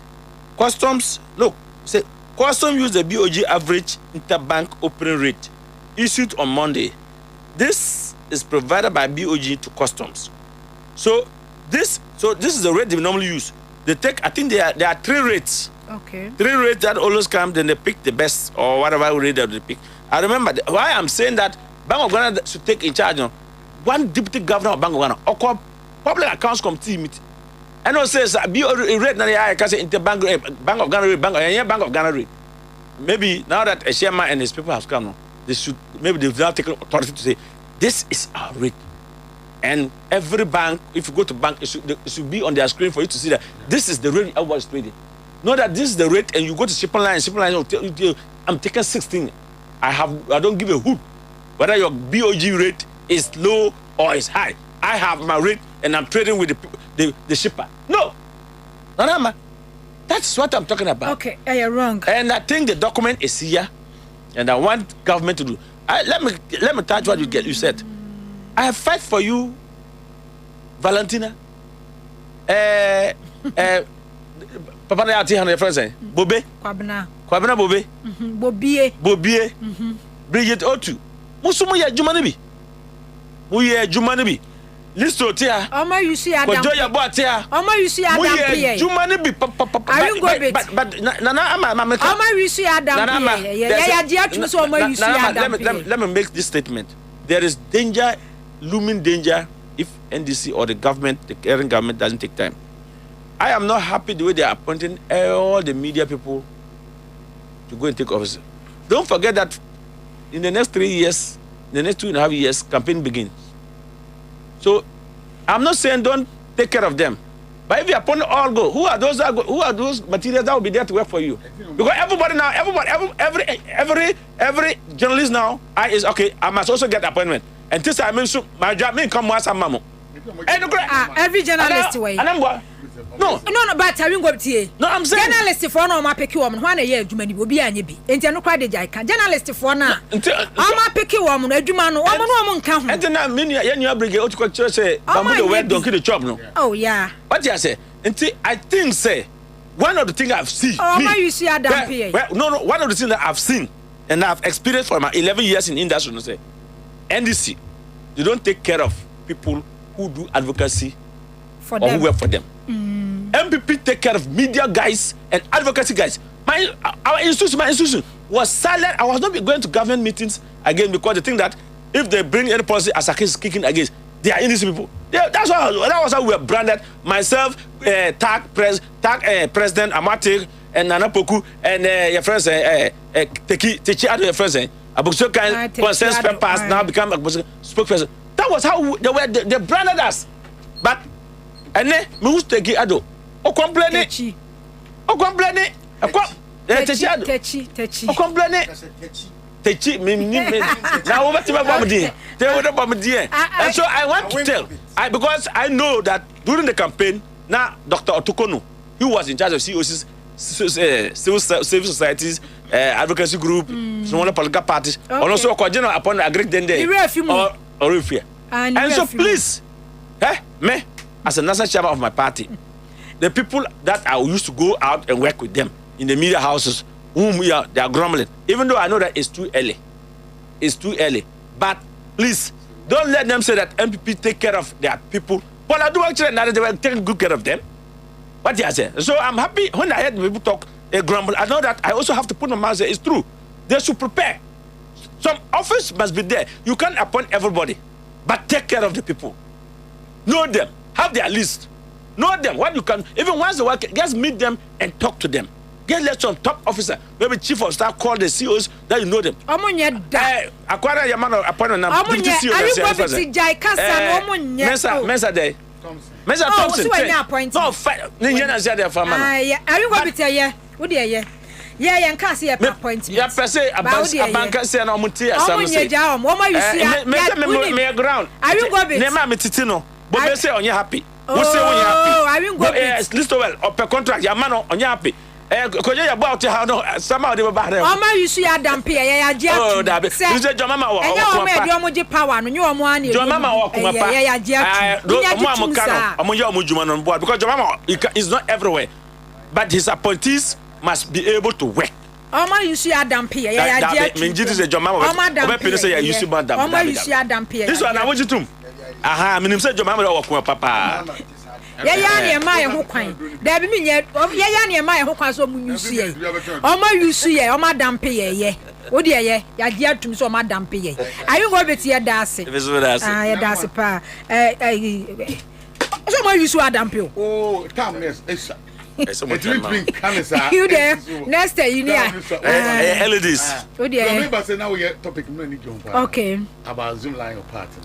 Customs. Look, say customs use the BOG average interbank opening rate issued on Monday. This is provided by BOG to customs. So this is the rate they normally use. They take, I think there are 3 rates. Okay. 3 rates that always come, then they pick the best or whatever rate that they pick. I remember why I'm saying that Bank of Ghana should take in charge. One deputy governor of Bank of Ghana or public accounts committee meeting. And also says be rate na I can say interbank Bank of Ghana rate, Bank of Ghana rate. Maybe now that a chairman and his people have come, they should maybe they've now taken authority to say this is our rate. And every bank, if you go to bank, it should be on their screen for you to see that this is the rate everybody is trading. Know that this is the rate, and you go to shipping line will tell you, I'm taking 16. I don't give a hoot whether your BOG rate is low or is high. I have my rate, and I'm trading with the shipper. No, Nanama, that's what I'm talking about. Okay, you're wrong. And I think the document is here, and I want government to do. Let me touch what you said. I have fight for you, Valentina. Papa na ati hana friends Bobe. Kwabena Bobe. Bobie. Bridget Otu. Musumu ya juma ne bi. Mu ye juma ne bi. Listo tia. Oma you see Adam. Kojo ya bo tia. Oma you see Adam. Mu ye juma ne bi. But nana ama Oma you see Adam. Ya dia tunu so Oma you see Adam. Let me make this statement. There is danger, looming danger, if NDC or the current government doesn't take time. I am not happy the way they are appointing all the media people to go and take office. Don't forget that in the next 3 years, the next 2.5 years, campaign begins. So I'm not saying don't take care of them, but if you appoint all go, who are those materials that will be there to work for you? Because everybody now, every journalist now, is okay. I must also get appointment. And this I mean, so my job mean come once a mamo. Every journalist way. No, but I won't go to no, I'm saying journalist for no ma pick woman when a year Jumani will be a nibi. And no cry the Jaka. Journalist for now. I'm pick woman, a Jumano, woman come. And then I mean, you bring it to church say, I'm the way don't kill the chop no. Oh, yeah. What you say? Until I think, say, one of the things I've seen. Oh, you see Adam PA. No, one of the things that I've seen and I've experienced for my 11 years in industry, say, NDC, they don't take care of people who do advocacy for or them. Who work for them. MPP take care of media guys and advocacy guys. My institution was silent. I was not going to government meetings again because they think that if they bring any policy as a case kicking against, they are innocent people. That was how we were branded. Myself, President Amakye and Nana Poku and your friends Techi Ado, your friends Abusokan consensus papers now become a spokesperson. That was how they branded us. But and then me who's Techi Ado. O complain. Techi O complain. Techi me now over to my body. And so I want to tell because I know that during the campaign now Dr. Otukono, he was in charge of COC's civil societies advocacy group, smaller political parties, and also coordinator upon the agreed then day or fear. And so please, me as a national chairman of my party, the people that I used to go out and work with them in the media houses, they are grumbling. Even though I know that it's too early. It's too early. But please, don't let them say that MPP take care of their people. But I do actually know that they were taking good care of them. What do you say? So I'm happy when I heard people talk a grumble. I know that I also have to put my mouth and say it's true. They should prepare. Some office must be there. You can't appoint everybody, but take care of the people. Know them. Have their list. Know them. What you can, even once a while, just meet them and talk to them. Get some top officer, maybe chief of staff, call the CEOs that you know them. Acquire your man appointment now. Mensa day. Mensa Thompson. No, are you going to tell you? What do you? Yeah, and can't see a point. Yeah, per se, a banker say no mutia. Me ground. Are you going to name me Titino? But they say on you happy. Who say when you happy? Are you going to list well or per contract? Your man on you happy. Because you about how no somehow they were bad. Oh, you see Adam P. Oh, that is your mama or your power. And you are one. Your mama or Mujuman on board because your mama is not everywhere. But his appointees must be able to work. Oh, you see Adam P. This is your mama. You see Adam P. This one I want you to. Aha, I mean, say your mama or papa. Yeah, my who kind. There be me yet. Yeah, my who can so you see. Oh, you see, oh, Madame P. Oh, dear, ya dear to so Madame P. Are you going to see a dancing? If it's with us, I dance a pa. Someone use Adam Pio. Oh, calmness. It's canisa. You there? Next day, you near. LEDs. Oh dear. Remember, say now we are topic. Okay. About Zoom line of party.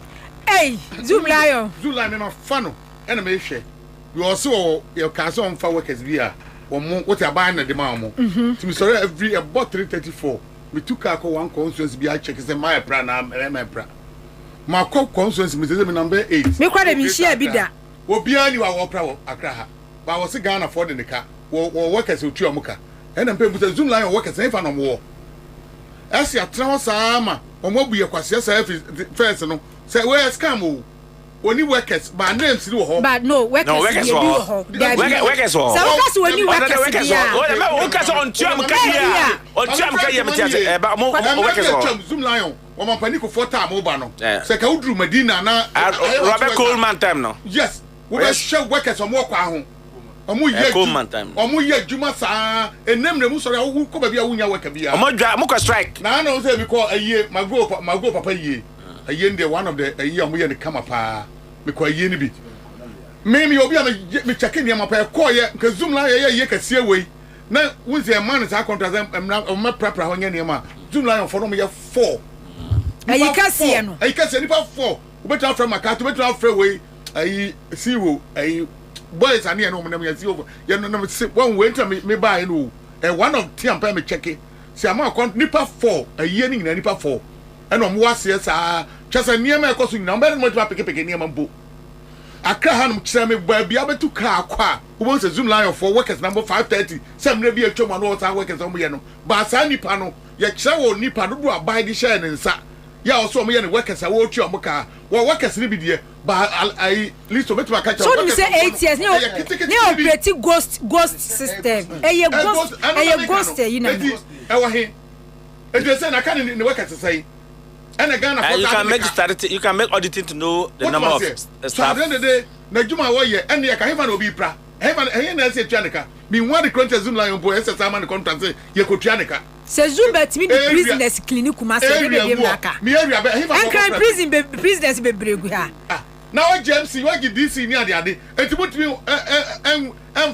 Hey, Zoom line. Zoom line is not fun. Enemy share. You also your castle on fire workers via. What you are buying at the mamo. To me, sorry, every about 334. We took our one consuls be I check is the my prana and my pra. My consuls is number 8. Me quite a share bidda. Wo bia ni wa wo pra wo akra ha ba wo se Ghana for the car wo workers o tuo muka and am people Zoom line workers e fa no wo as ya tra sa ma o mo buye kwase sa first no say we scam o oni workers ba names ni wo ho but no workers workers wo workers wo so workers when you workers workers on tuo muka dia on tuo muka dia mtia ba mo workers wo Zoom line o man panico for time o ba no say ka udru Medina na Robert Coleman time no yes we be show workers on work ahu omu ye Coleman time omu ye juma sa enem na mu sori awu ko ba bia wunya work bia omu dwa mu ko strike na na say because aye mago papa ye aye ndi one of the aye omu ye ne kama pa me ko aye ni bi me obi me check ni am pa ko ye nke Zoom la ye kasie wei na wunse e man sa contract am prapra ho nya ne ma Zoom la for no me ye 4 ayi kasie no ayi kasie ni pa 4 obetra from account obetra from wei ayi siwo ayi boys ani no mo na me siwo ye no one way me buy no one of tiam pa me check si am account nipa 4 ayi ni nipa 4 e no mo wase sa twese niam e koso nyina mo mo peke niam mbo akra ha no kire me ba bia betu ka akwa wo se Zoom line for workers number 530 sem na bia twoma no sa workers mo ye no ba sa nipa no ye kire wo nipa do do abai di share ne nsa ya also mo ye ne workers a wo twa mo ka wo workers ni bi die ba I list of betu aka so you say 8 years ni operate ghost system eye ghost you know e wo he e dey say na kan ni workers say and Ghana you can make auditing to know the number of staff. Na juma wo ye and ye ka hefa na obi pra hefa na say tuaneka me one the contract Zoom line bo ese sama the contract say ye ko tuaneka se Zoom bet me the business clinic kuma say be naka me area be hefa and crime prison be business be bregu ha now GMC what give DC ni ade entibotimi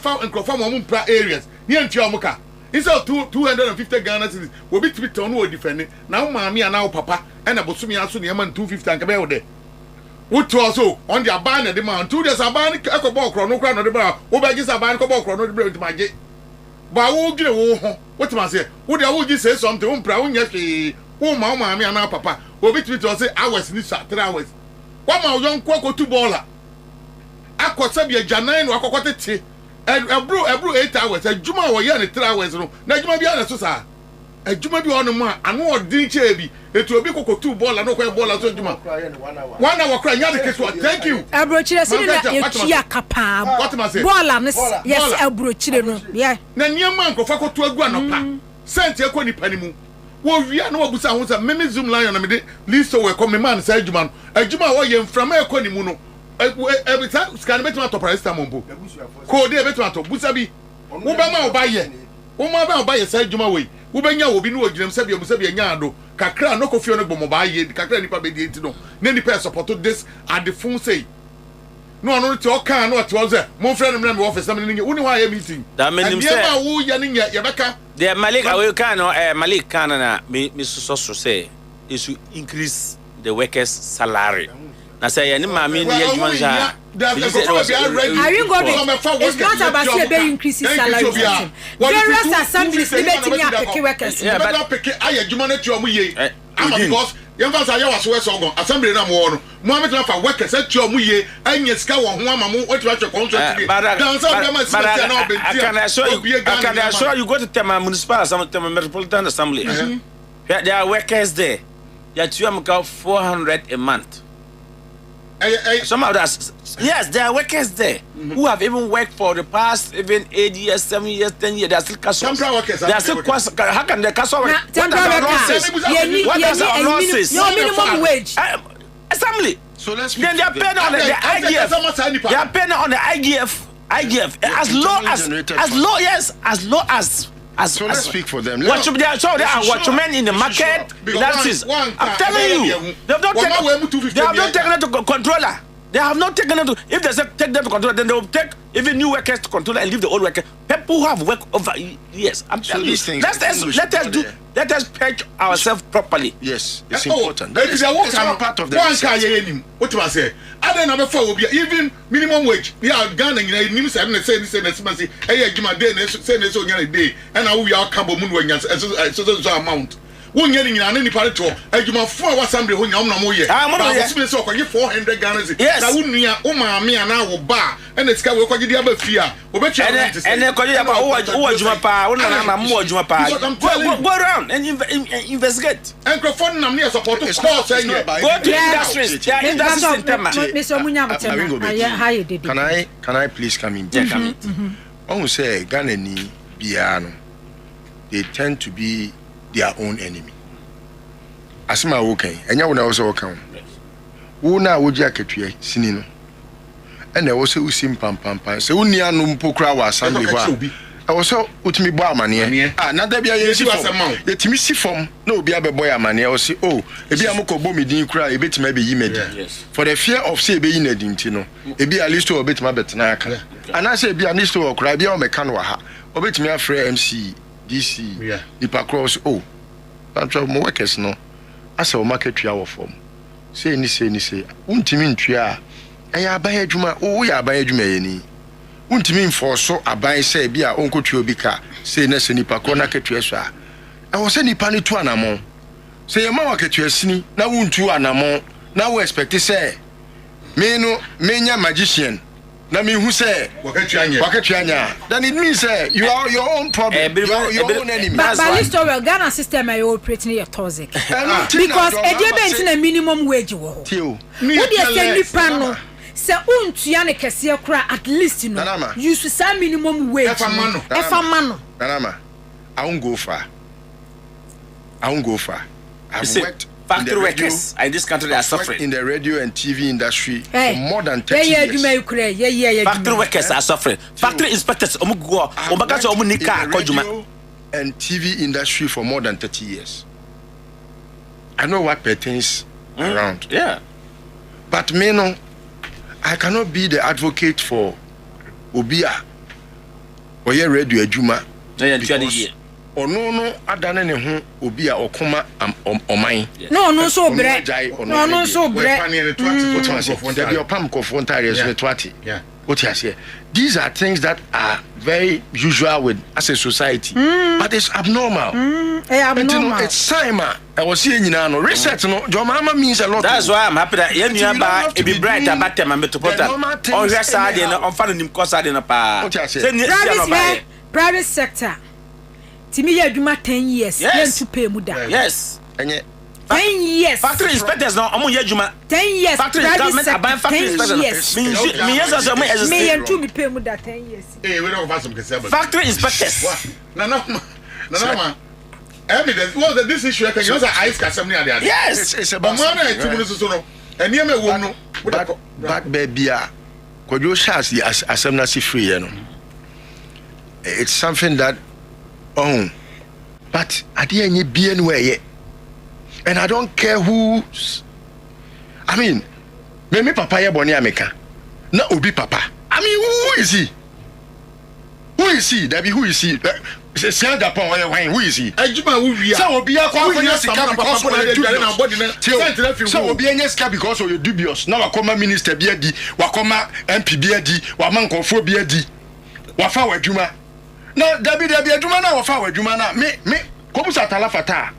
fa enkrofam mo pra areas ni antua mo ka instead 250 Ghana cedis we be to turn wo defend na maami ana wo papa and abosumi aso ne man 250 anka be wo de wo to also on the aban na de man 2 days aban ko ball kro no kra no de ba wo be gisa aban ko ball kro no de be maje ba wo gire wo ho what ma say wo de wo gi say something wo mpra wo nya hwe wo maami ana papa wo be to say hours ni 3 hours wa ma yon ko 2 baller akọ bia janan no akọkọ tete ebru 8 hours adwuma wo ye ne 3 hours no na adwuma bia na so sa adwuma bi ono mu anu odin che bi etu obi koko 2 baller no ko baller so adwuma 1 hour kra nya de keso thank you abrochire si na etua kapa baller no yes abrochire no yeah na niam anko fa ko to agu anopa sente ko nipa ni mu wo wia na wabusa ho sa meme Zoom line na me de list we ko me man sa adwuma no adwuma wo ye mframa e ko ni mu no every time scan betima to parasta mombo ko de betima to busa bi wo ba ma obaye wo ma ba obaye sa adwuma we wo benya wo bi no oginam sabia musabia nya ado kakra no kofio no gbomo baye kakra nipa be di enti no ne nipa support this at the phone say no no ti o kan no ti o say mo friend me me office na me wo ni wa ya meeting that mean say ma wo ya ni ya beka the Malik awe kan no Malik kan na me so say is to increase the workers salary. Na say ya ni mami ni ya juma sha. Are you going it's not about say be increase salary. Various assemblies debating ya workers. Yeah, but pick aye juma na ti o mu ye. Because yemfa sa ya waso so assembly na mo no. Mo ametra fa workers ti o mu ye anya sika wo ho ama mo wetu atwe contract bi. Dan so be ma sika na obenti. I can assure you go to Tema municipal assembly, Tema metropolitan assembly. There are workers there. Ya tu am 400 a month. Some of us, yes, there are workers there who have even worked for the past even 8 years, 7 years, 10 years. They are still casual. They are still how can they casual work? What are the losses? What are the losses? No minimum wage. Assembly. So let's then they are paying on the IGF. They are paying on the IGF as low as so let's speak for them. What should they are watchmen in the market? That is, I'm telling you, they have not taken it to controller. They have not taken them to. If they say take them to control, then they will take even new workers to control and leave the old workers. People who have worked over years. I'm telling you. Let us purge ourselves properly. Yes, it's important. It's all part of the what do I say? I don't know before even minimum wage. Yeah, Ghana, you need to say hey, give my day, say so day, and now we are Cabo Moon so amount. One year in any part of you 4 hours Sunday when you're no more. I'm so 400 Ghana. Yes, I wouldn't hear me and I will bar and it's got what you have fear. And then call you about go around and investigate. And Crofon, I'm near support to call saying, go to industries. Can I please come in? I will say Ghana ni Biano. They tend to be their own enemy. Asima okay, enya wona wo so kan. Wo na wo ji akatwe sinino. Ena wo se usim pam se woni anu mpokura wa assembly ho a. I was so utimi bo amane. Ah na da bia ye si fom. Ye timi si fom na obi abebo ya amane. O se oh, ebi amoko bo medin kura e betima be yi medin. For the fear of say be yi na dinti no. Ebi a list o betima betena aka. Ana say ebi a list o kura bia o meka no ha. Obetimi afre MC DC Nipa Cross oh that's mo workers no asa o market tua wo form say ni untimi ntua aya aban adwuma o ya aban adwuma ye ni untimi mfoso aban say bia onkotua obi ka say na se Nipa Cross na ketua so a e wo say nipa ni tu anamon say ma wa ketua sini na wuntu anamon na wo expect say me no menya magician na me who say wakatuanya then it means you are your own problem your own enemy. But Listo well Ghana system are operating your toxic because e dey bent na minimum wage wo ho we dey say nipa no say untua ne kese kura at least no you should say minimum wage efa mano Nanama I won't go far I've worked factory workers in this country are suffering. In the radio and TV industry for more than 30 years. Factory workers are suffering. Factory inspectors radio and TV industry for more than 30 years. I know what pertains around. Yeah. But me no, I cannot be the advocate for Obia or your radio Ejuma. No adane ne ho obi a okoma oman no so bre no so bre the opam confrontarius netwati what you say these are things that are very usual with as a society but it's abnormal it's time I was seeing no research no your mama means a lot. That's why I'm happy that you ba e be bright about them and to put that on your side and on fan nim cause side na pa private sector Timi ya duma 10 years yen to pay muda. Yes. 10 years. Factory inspectors now omo ya duma 10 years. Factory government aban factory inspectors. Me yes as me as me yen to me pay muda 10 years. Eh we don't pass some kesebe. Factory inspectors. No. Evidence was this issue can you say ice assembly and the yes it's about man e timu so no eni me wo no but baby a kojo shas the assembly si free you know. It's something that but I didn't be anywhere, and I don't care who's. I mean, me papa ya boni ameka, na obi papa. I mean, who is he? Who is he? That be who is he? Say Japan who is he? Ejuma who we are. So obi akwa sika because of dubious. So obi enya sika because of dubious. Now wakoma minister bi adi, wakoma MP bi adi, wamankofo bi adi, wafa wadwuma. No, Debbie, adwuma na wafa wadwuma na me kobusa talafata.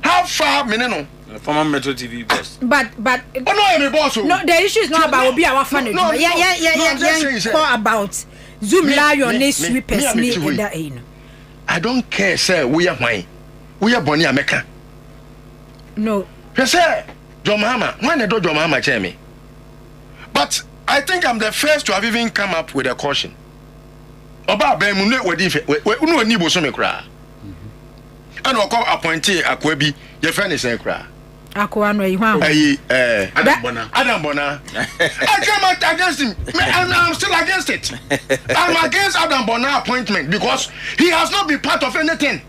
How far me no? Former Metro TV boss. But oh no, me boss. No, the issue is not about obi awafa na adwuma. Yeah. Call about Zoom lion sweepers ni eda no. I don't care say we are why. We are boni ameka. No. You say John Mahama, when they do John Mahama tell me. But I think I'm the first to have even come up with a caution. Oba be mu ne wodi fe we unu ani bo so me kra ana o ko appointee akwa bi ye friend is kra akwa no yi hwan Adam Bona I came out against him and I'm still against it. I'm against Adam Bona appointment because he has not been part of anything.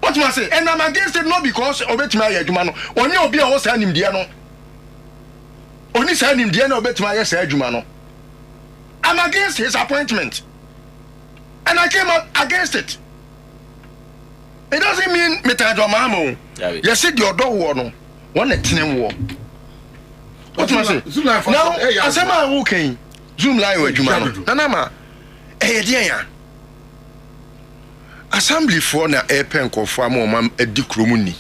What must I say? And I'm against it not because obetimi ayaduma no onye obi a wo sa nim dia no Only send him the end of it my yes Jumano. I'm against his appointment. And I came out against it. It doesn't mean Metajomamo. You said your dog war no. One at war. What must I say? Now, as a man who came, Zoom line with Jumano. Nanama, dear. Assembly for na airpen for mam a dikromuni.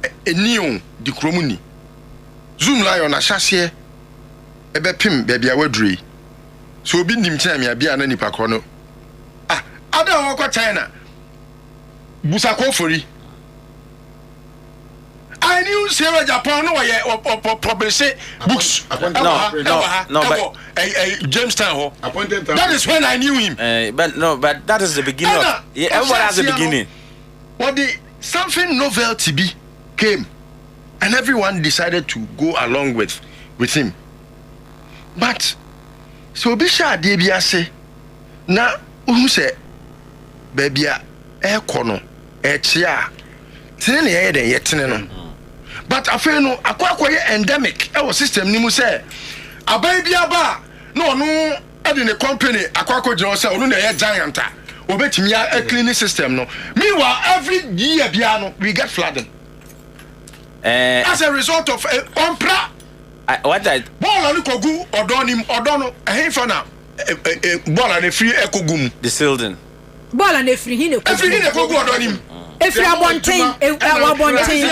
A neon dikromuni. Zoom line a chassis. A bepim, baby, I would dree. So be nim time ya be an any pacono. Ah, I don't walk China. Busako fori. I knew Sarah Japan or probably say books. No, but Jamestown. That is when I knew him. But that is the beginning. Everyone has a beginning. What the something novelty be came, and everyone decided to go along with him. But so be sure they say na who say baby air corner chia tene yet no. But I feel no akwa endemic our system ni mu say abai bia ba no in a company akwa jino say onu na ye giant obetimi a cleaning system no. Meanwhile every year bia no we get flooding as a result of ompra what I ball on kogu odono ehfa na ball on free ekogum the Silden ball on free hin kogu odonim. If you are one team, if you are one team,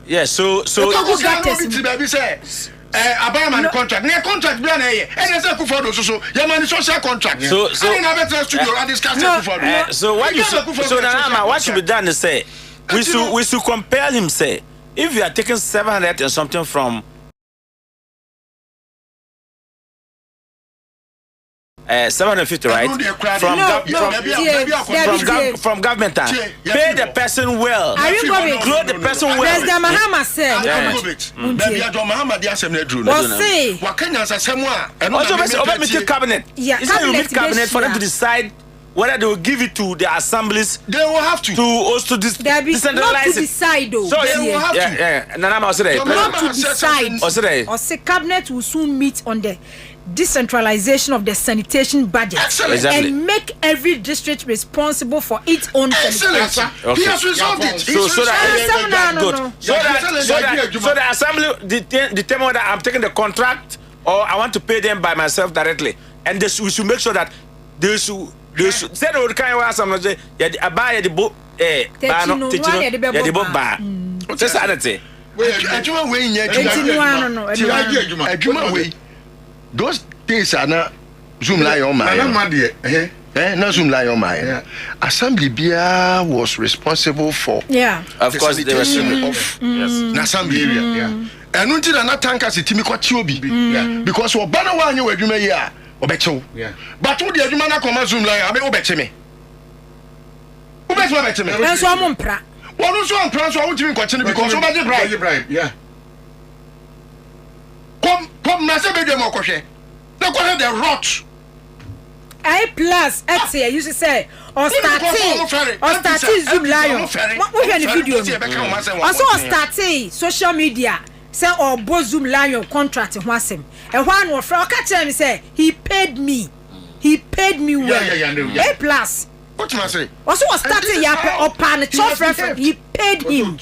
yeah. So Abayaman contract. Near contract, and there's a kufodo so Yaman social contract. So I didn't have a studio and discuss so what you so Nana, what should be done is say we should compel him say if you are taking 700 and something from 750, right? From government time. Pay the person well. Are you going to clothe the person well? President Mahama said. Also, cabinet. Yeah, cabinet for them to decide whether they will give it to the assemblies. They will have to also decentralize not to decide though. So they will have to. Not to decide. Or say cabinet will soon meet on the decentralization of the sanitation budget. Exactly. And make every district responsible for its own sanitation. Okay. He has resolved it. So the assembly determine whether I'm taking the contract or I want to pay them by myself directly, and we should make sure that they should say the kind of some say I buy the book the book bar. Just sanity. Those days are not Zoom lie on my no Zoom lie on my assembly bia was responsible for of course they were of assembly area and until na tanka sitimi kwati obi because we bana wa anyi wadwuma yi a obechew but wo de adwuma na koma Zoom lie abe obeche me enso amompra wonu so ampra so wo timi kwache because obeje bribe Come na se be dem okohwe. They call the rot. I plus X you should say or starting Zoom Lion. What hear the video? Also starting social media say or bo Zoom Lion contract in Wasem. And one was from catch him say he paid me well. A plus. What you say? Also starting ya or pan top reference he paid him.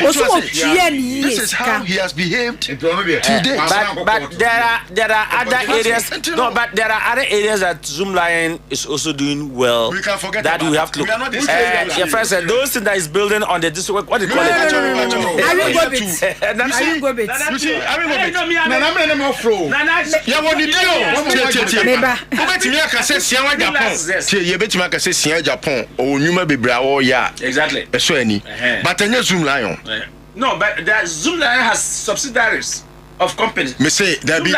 Also this is how he has behaved today. But there are other areas. No, but there are other areas that Zoom Lion is also doing well. We can forget that we have to look. Your friend said those things that is building on the district. What do you call it? I will go bit. You see, I will go bit. Nana me no fro. Ya woni dio. Meba. Obetimi aka se sian Japan. Tie ye betimi aka se sian Japan. O nyuma bebra wo ya. Exactly. Eso ani. But any Zoom Lion. No, but the Zoom Lion has subsidiaries of companies. Me say there be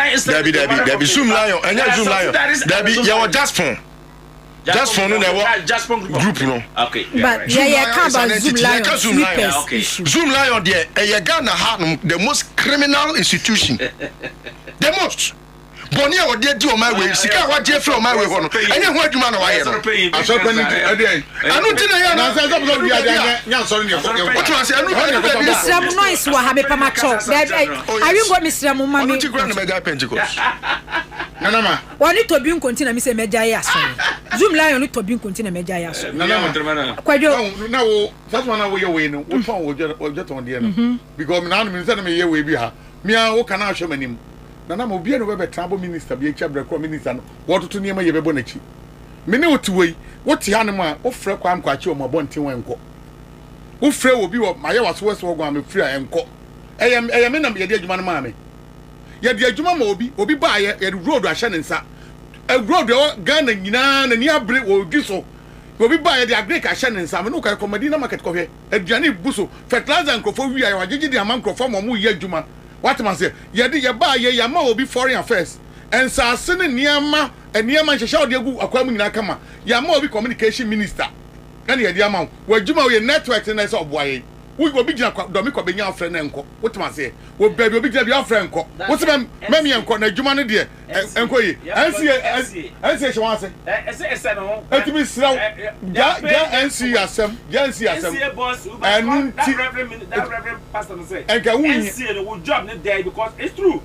Zoom Lion, and Zoom Lion. There be your Jaspon. Jaspon no there group no. Okay. But can't about Zoom Lion. Okay. Zoom Lion there, Ghana the most criminal institution. The most. boni a odi edi o my way sika wa je from my way ho no ene ho adwuma na wa ye no asopani ade anu ti na ya na say so bi ade nya so ne o tun say anu Mr. Noise wa ha be pa macho are you go Mr. Mumami anu ti kura na mega Pentecost nana ma woni to bi nkonti na mi say meja ya so zoom lion ni to bi nkonti na meja ya so nana ma kwadwo na wo first one na wo ye we no wo ton wo je ton de no because me na no me say na me ye we bi ha me a wo kana ahwe manim nana ma obi no be trabo minister bi echa brekro minister no wo toto niam ye bebo na chi me ne otiwei wo ti ha no ma wo frɛ kwa amkwachi o mo bonten wen ko wo frɛ obi wo ma ye waso waso gwa me frɛ enko eye me na ye de adwuma no ma me ye de adwuma ma obi ba ye road ahye ne nsa road o Ghana nyina na ni abre wo gi so obi ba ye de agree ka ahye ne nsa me no ka komadi na market ko hwe aduane buso fertilizer nkofo wi aye wagigi de aman nkofo mo ye adwuma what man say ye de ye ba ye ya ma obi foreign affairs ensa ase ne niama nhehya ode agu akwamu nyina kama ya ma obi communication minister na ye de ama wo adwuma wo ye network na se oboaye we obi gina do me ko benya afre na enko what man say wo baby obi gina bi afre enko wo se mem ye enko na adwuma no de enko yi ansi she wan say ese no etimi sraw ja NC asem boss anu that reverend pastor say enka wunyi NC no job not there because it's true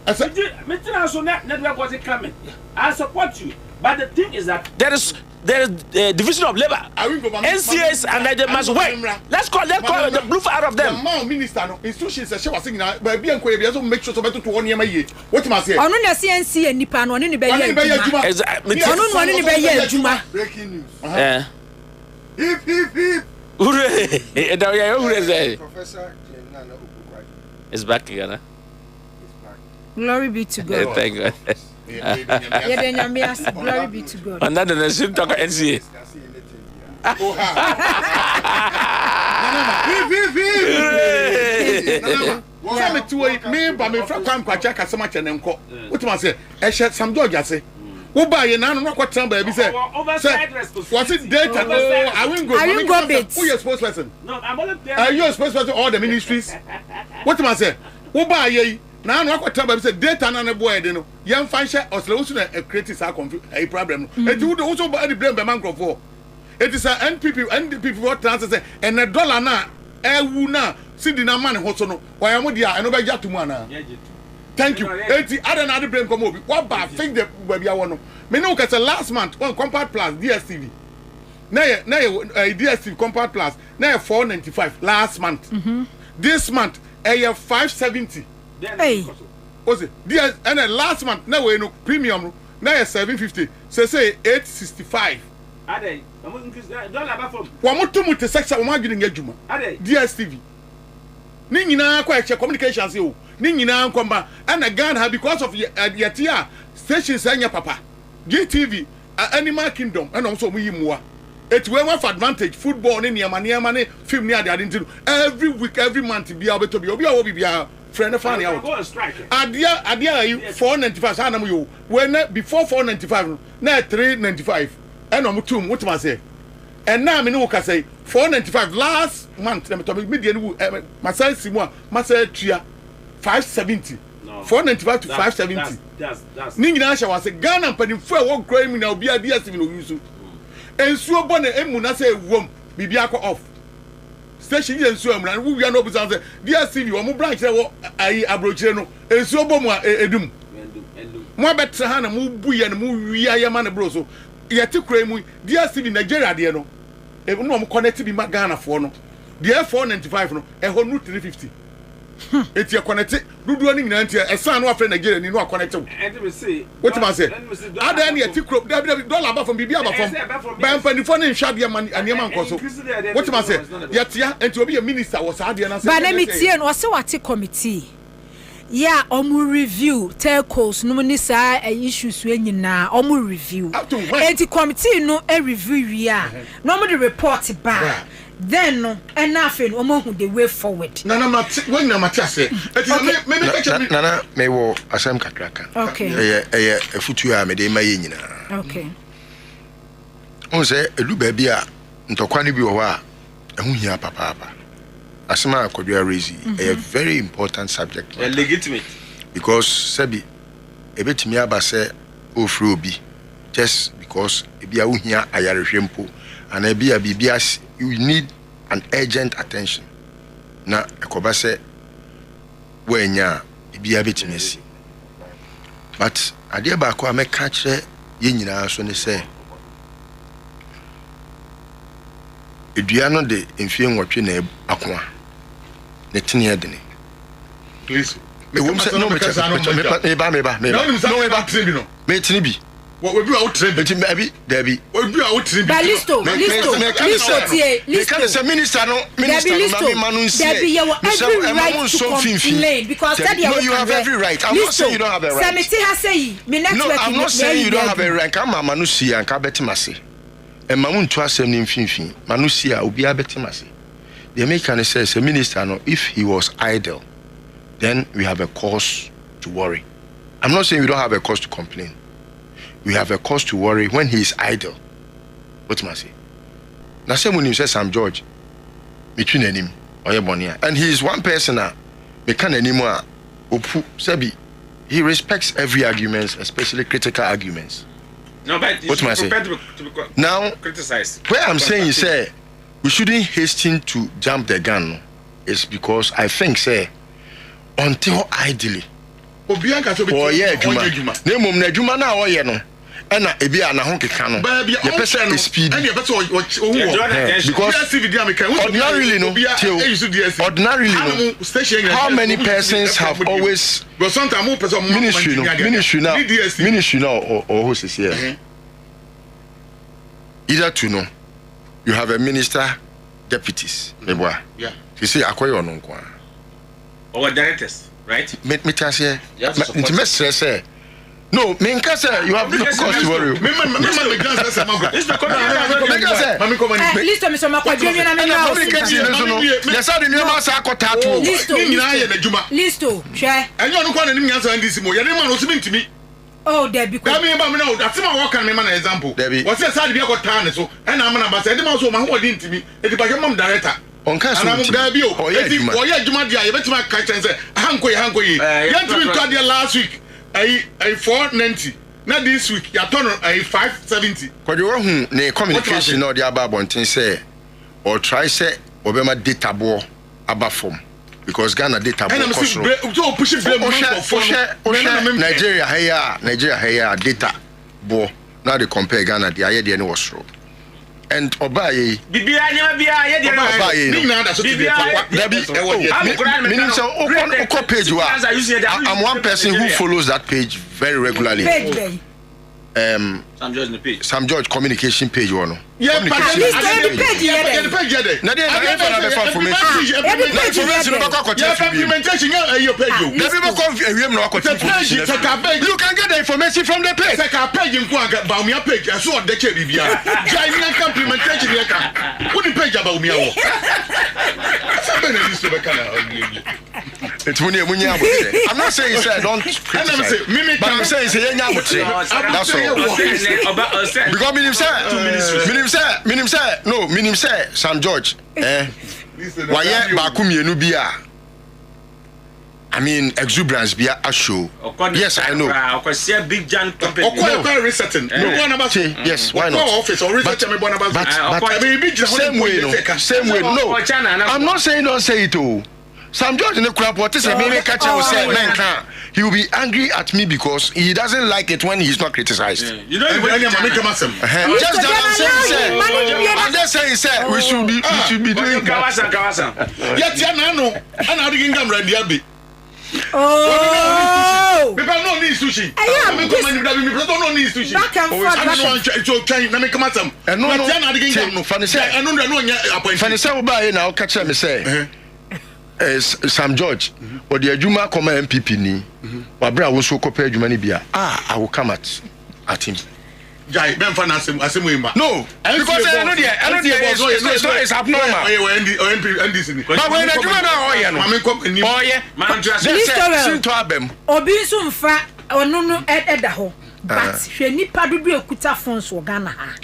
me tell so network was coming I support you but the thing is that there is division of labor. NCAs and they must work. Let's call the blue out of them. The minister no institutions say she was saying na ba bi enko e so make sure so beto to one yema ye. What must say? Onu na CNC nipa no onu ni be ye adwuma. Onu no ni be ye adwuma. Breaking news. Hip. Hooray. Da ya hooray say. Professor Jenana Obukwai is back again. Glory be to God. Thank God. Glory be to God. And that the same talk NCA. Me to me ba me fra kwam kwacha kasema chene nko. What man say? E she Sam George ase. Wo ba ye na no kwatan ba bi say. Was it data? I won't go bit. Who your spokesperson? No, I'm only there. Are you a spokesperson all the ministries? What man say? Wo ba ye na no akwata ba say data na ne boy de no yem fan hye osle wo su na create sa a problem no enti wo so ba the blame be man crofo it is a NPP what trans say and a dollar na ewu na sidi na man ho so no why am dia eno be jatu mu ana thank you enti ada na the blame come obi what ba think the baby awo no me no ka say last month one compact plus DSTV na DSTV compact plus na 495 last month this month 570. Hey. What's it? DS and last month now we no premium now 750. Say 865. Ade, I'm increase don't have from. Wa moto mu te section o ma gidi ngejuma. Ade. DSTV. Ni nyina kwa eche communications o. Ni nyina nkomba and Ghana because of yatia stations anya papa. GTV Animal Kingdom and also mu yimuwa. It we have advantage football ni niama ni film ni ade ade every week every month bia obeto bia obi a wo bia friend fan out adia 495 sa na mo yo when before 495 na 395 and no mutum what man say and now me no ka say 495 last month na me to me die no masai simu a masai tua 570 495 to 570 that's ni nyina sha was Ghana mpanimfo a wo kra mi na obi adia simi no yusu ensuo bɔ na emu na say wom bibia ko off station ye ensuo amuna wo wia no obusan say DSTV wo mo branch na wo ayi abrochire no ensuo bɔ mu a edum mo abetra ha na mo buye na mo wia ya ma na bro so ye te kura mu DSTV Nigeria de no e no mo connect bi ma Ghana fo no de 495 no e ho no 350 eti e connect dudu ani nyina ntia e san no afre Nigeria ni no connect wo and we say what man say ada ni eti crop dollar ba from bibia ba from ba mpanifo ne nhwa de man aniema nkoso what man say yetia enti obi ye minister was ade na say ba na metie no se wate committee yeah omu review telcos no ni sa issues we nyina omu review enti committee no e review wi a no omu the report ba then no enough omo hu the way forward nana when na matia say nana me wo asem kakraka okay eh efutu a me de ma ye nyina okay on say elu ba bi a ntokwa ne bi wo ho a ehu hia papa asema akodua raise a very important subject legitimate because sabi ebetimi aba se ofri obi just because ebia wo hia ayarehwempo and ebia bibia you need an urgent attention na ekoba se wenya ebia betimi asi but ade ba ko ameka kire ye nyina so ne se edua no de mfie nwotwe na akoa ne tene edene please me wom se no me ba me tene bi what we do out train beti abi dabi we do out train listo tie listo say minister no mami manu nsie there be your every right to complain because that you have every right. I'm not saying you don't have a right. Samiti has say me network. No, I'm not saying you don't have a right. Come manu si anka betimase e mamu nto asem ni mfinfin manu si a obi abetimase the American says a minister no if he was idle then we have a cause to worry. I'm not saying we don't have a cause to complain. We have a cause to worry when he is idle. What must I say? Now, say when you say Sam George, between him or your bonia, and he is one person we can't anymore. Sebi, he respects every argument, especially critical arguments. No, but what must I say? Now, criticize. Where I'm saying is, we shouldn't hasten to jump the gun. Is because I think, until idly. Oh yeah, Juma. Name na Juma na oye no. Na ebi ana ho keka no. Your person is speed. And your person because ordinarily no. Ordinarily no. How many persons have always ministry now or who is here? Either to know you have a minister deputies. Yeah. You see akoyo no nko. Or directors. Right? Me tell say, no, me nka say you have no cause to worry. Me glance say mango. It's because mami come on. Listo me so makwadwe na me na o. Yes, I didn't know say akota to. Listo. Ni na ye na djuma. Listo. Hwe. Enyo no kwa na nim nyansa ndisi mo. Ye ne ma no so ntimi. Oh, there because that me ba me na that ma work can me man example. What say say dey akota ne so. E na ma na ba say dey ma so ma ho odi ntimi. E di ba je mam director. On can so Gabi o oye juma dia ye betima ka chen say hanko ye yantimi to dia last week ai 490 na this week ya turn ai 570 kwade wo hu ne communication no dia ba bonten say or try say obema data bo aba form because Ghana data bo kosro so push blame for Nigeria here data bo now they compare Ghana dia ye de ne wasro and Obaye bibia nyama bia ye de Obaye page wa I'm one person who follows that page very regularly. Sam George communication page one. Yeah, communication page. Na dey implementation your page. You can get the information from the page. Page in Bawumia page. I saw the bibia. Giant implementation here can. Who the page about Bawumia? I'm not saying say don't criticize, but I'm saying say that's all. Because minim say Sam George why baku mienu bia I mean exuberance bia a show. Yes, I know. Big John company. Yes, why not? Office or research me but same way no. I'm not saying don't say it all. Sam George in the crap what is a maybe catch will say man he will be angry at me because he doesn't like it when he's not criticized. You know just that I'm just saying sir we should be doing that. Yet ya no and how do you come ready abi. Oh, people no need sushi. People don't need sushi. Back and forth. So try na me come atam. And no funny say I no appointment. Funny say oba na o catch me say Sam George or the Juma come NPP ni wabra wo so kopɛ adwuma ni bia I will come at him. Jai ben fa na asem we ma. No, because I know the it's abnormal. NDC ni. But when adwuma na o ye no. Mama kom ni. Oh yeah, man just sin to abem. Obi nso mfa onu no eda ho. But hwe nipa dodo ekuta phones wo Ghana ha.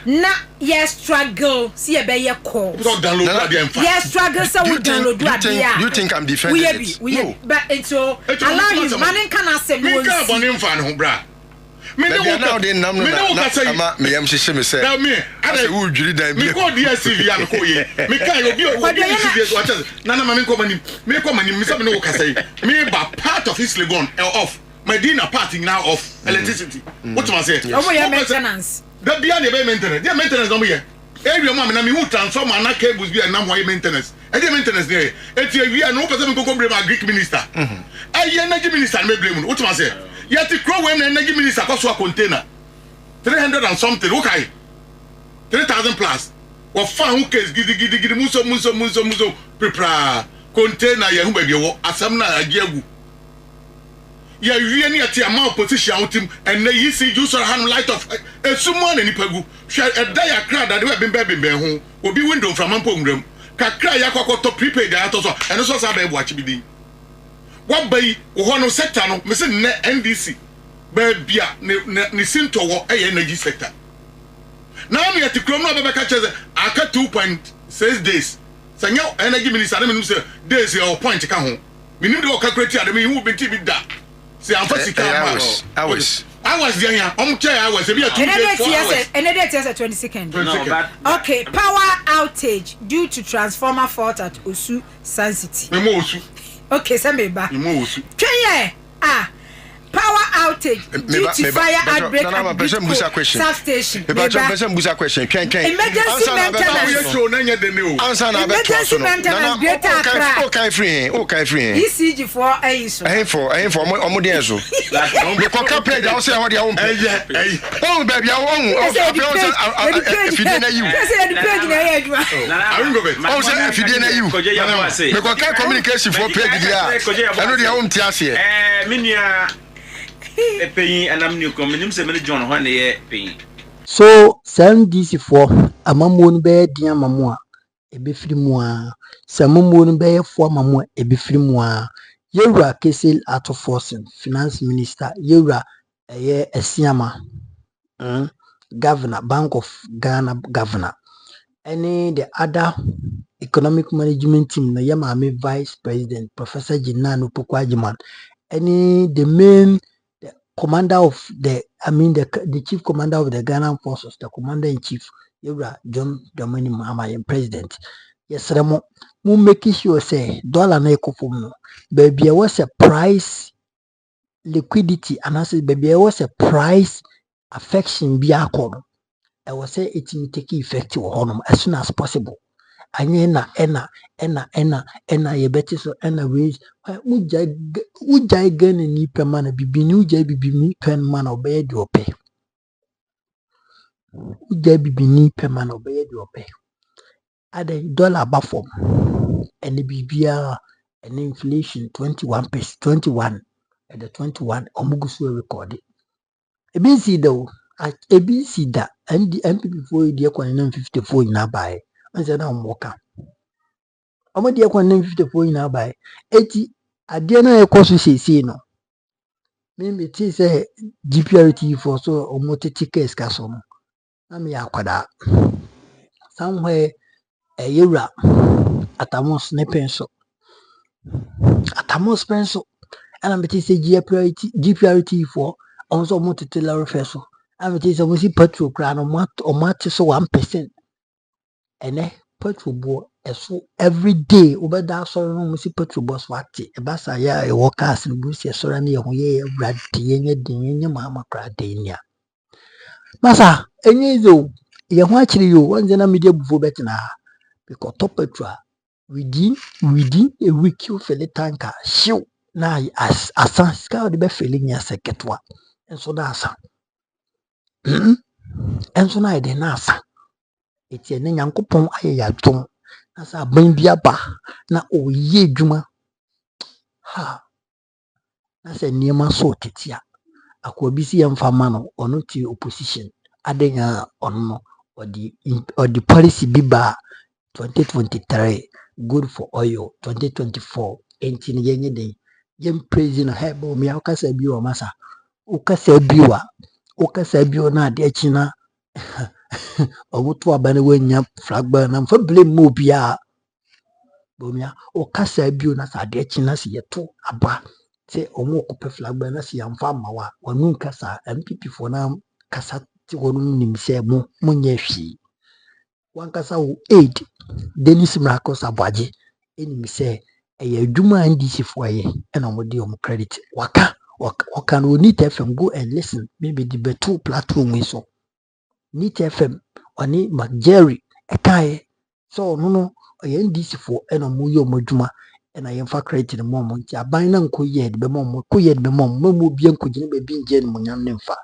na yes struggle see e be ye call yes struggle so we download do you think I'm defending it? No. But it's so allow you man can accept me ka boni mfa ne ho bra me ne wo now dey nam na me yam hye me say na me ade wo dwiri dan bi me ko DSTV ya me ko ye me ka yo bi o DSTV so acha na na me ko mani me say me ne wo kasa me ba part of his legon off my dinner party now off electricity what you say oh yeah maintenance that be an maintenance there maintenance no here area ma me na me who transformer na cables bi na ho maintenance e dey maintenance there eti wi an wo person me ko blame Greek minister energy minister me blame what you say yet crow when energy minister cost a container 300 and something okay 3,000 plus or fan who case gidi muso prepare container ya hu ba bi wo asam na agiagu ya wie ni ati ama opposition outim and you see you so hand light of esumo na nipagu hwe eda ya kra da de we bembe ho obi window from ampo nwram kakra ya kwakoto prepaid ya to so eno so sa ba ebu achi bidi what bay wo no sector no me se ne NDC ba bia ne sinto wo energy sector now me ati krom no ba ka cheze aka 2.6 days sanya energy minister na me say days your point ka ho me nim de wo calculate ade me hu be ti bi da say am fasika I was there I was be 2 days and it 22nd no, but okay power outage due to transformer fault at Osu Sun City me mo Osu okay send me back me mo Osu power outage due to fire outbreak at person busa question substation person busa question can emergency maintenance answer na be emergency maintenance greater Accra okay free ECG for ayiso for omo dey so we ko ka page how say how dey own oh baby how own fidie na you say the page na here aduma oh say fidie na you we ko ka communication for page dia eno dey own tiase so DC for amamu no be dia amamu a ebefiri mu a samamu no be fo amamu a ebefiri mu a yewura Kesel Ato Forcing finance minister yewura Esiama governor Bank of Ghana governor any the other economic management team no yamame vice president Professor Jinano Pokwajiman any the main commander of the chief commander of the Ghana forces, the commander in chief, Yura John Dramani Mahama, president. Yes, Remo, we make sure say dollar na ekofum. Baby, was a price liquidity, and I said, baby, was a price affection be a call. I was say it will take effect as soon as possible. Ena ye better so ena ways ujai gani ni pe mana bibi ni ujai bibi ni pe mana obeye di ope ujai bibi ni pe mana obeye di ope ade dollar bafom ene bibia ene inflation 21 at the 21 omugusu record ebi si da and the NPP for the 54 na buy anze na mwoka amadi ekwa 54 na buy eti ade na ekoso sesi no me ti say GPRT for so omoteti case kaso no na me akwada somewhere yura atamos ne penso atamos penso ana me ti say GPRT for onso omoteti la refeso ana me ti say mo si petrol kra no omate so 1% ene petrol bo eso every day obeda so no mo si petrol boss wati e basa ya e workers no busi so na ye ho ye brad ye nye mama kra de nia masa enye zo ye ho akiri yo wanze na media bufo betina because top petrol within a week you fill the tanker show na as ska de be filling ya seketwa enso da asa enso na ide na asa eti ene nyankopon aye ya dwom na sa ban bia ba na oye adwuma ha na se niema so tetia akwa bi si yemfa ma no ono ti opposition adenya ono odi policy biba 2023 good for oil 2024 enti ne yenye den yem president ha Bawumia okasa bi o masa okasa bi na ade achi na omuto abane wanya flag bearer na mfa blame mo bia Bawumia o kasa bio na sa de china se yeto aba se omo okupe flag bearer na se yamfa amawa wonu kasa MPP for na kasa ti wonu nim se mo munye hwi wan kasa wo aid Denis Mrakos Abwaje enim se eye adwuma NDC for ye na mo de omo credit waka no need FM go and listen maybe the better platform we so need FM oni McJerry ekaye so no NDC for na mo yo mo adwuma na ye fa credit no mo nti aban na nkoye de be mo koye de be mo bi ankogine be bi nje no mo nyam ne mfa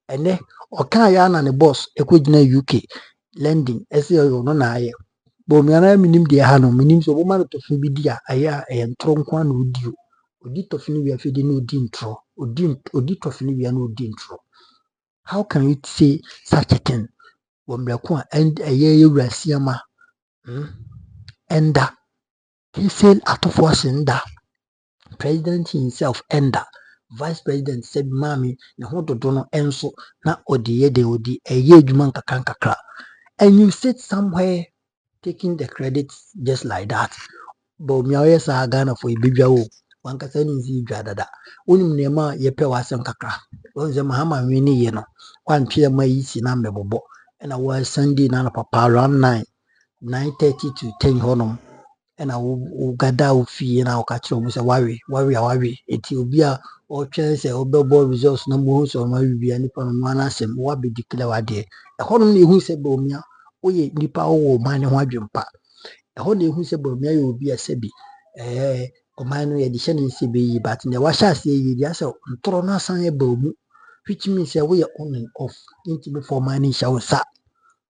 ene okaye ana ne boss ekogina UK lending ese yo no na aye Bawumia na minim de ha no minim so bo ma to fi bi dia aya e ntro nko na odio odi to fi ni wi afedi na odi ntro odi to fi ni wi na odi ntro. How can you say such a thing Bawumia and aye Eurasiama enda he said atofo enda president himself enda vice president said mami ne ho dodo no enso na odi ye de odi aye adwuma nkakra and you sit somewhere taking the credit just like that. Bawumia yes Ghana for ibidwa wo wankasa ni nzi idwa dada wonim nema yepe wasem kakra wonze mahama weni ye no kwantwe ma yi si na mebobo na wa Sunday na papa around 9:30 to 10 honom na wo gada wo fie na wo ka kire mo se wawe eti obi a o twen se obebo results na mo so ma bibia nipa no ana asem wa be declare wade honom na ehu se Bawumia oye nipa wo man ho adwempa ho na ehu se Bawumia ye obi asabi oman no ye de hye ne nse be yi but ne wa sha se yi dia se ntoro na san ye Bawumia which means we are on and off into before mining shall sa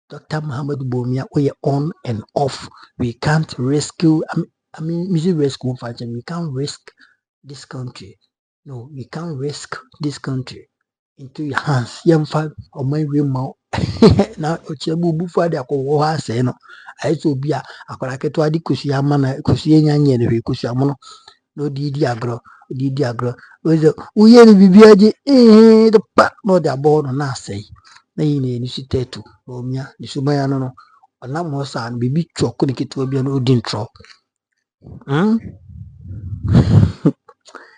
Dr. Muhammad Bawumia we are on and off. We can't rescue rescue function. We can't risk this country. No, we can't risk this country into your hands. Young fan or my real mouth. Now Ochebu before they go say no. I so be a cracket to adi kusiamana kusienya ne kusiamono. No didi agro weze uyeni bibiaje the part no the abono na say na yini ni sitetu Bawumia ni sumaya no ona mo sa an bibi twoko ni kitwa bia no odi ntro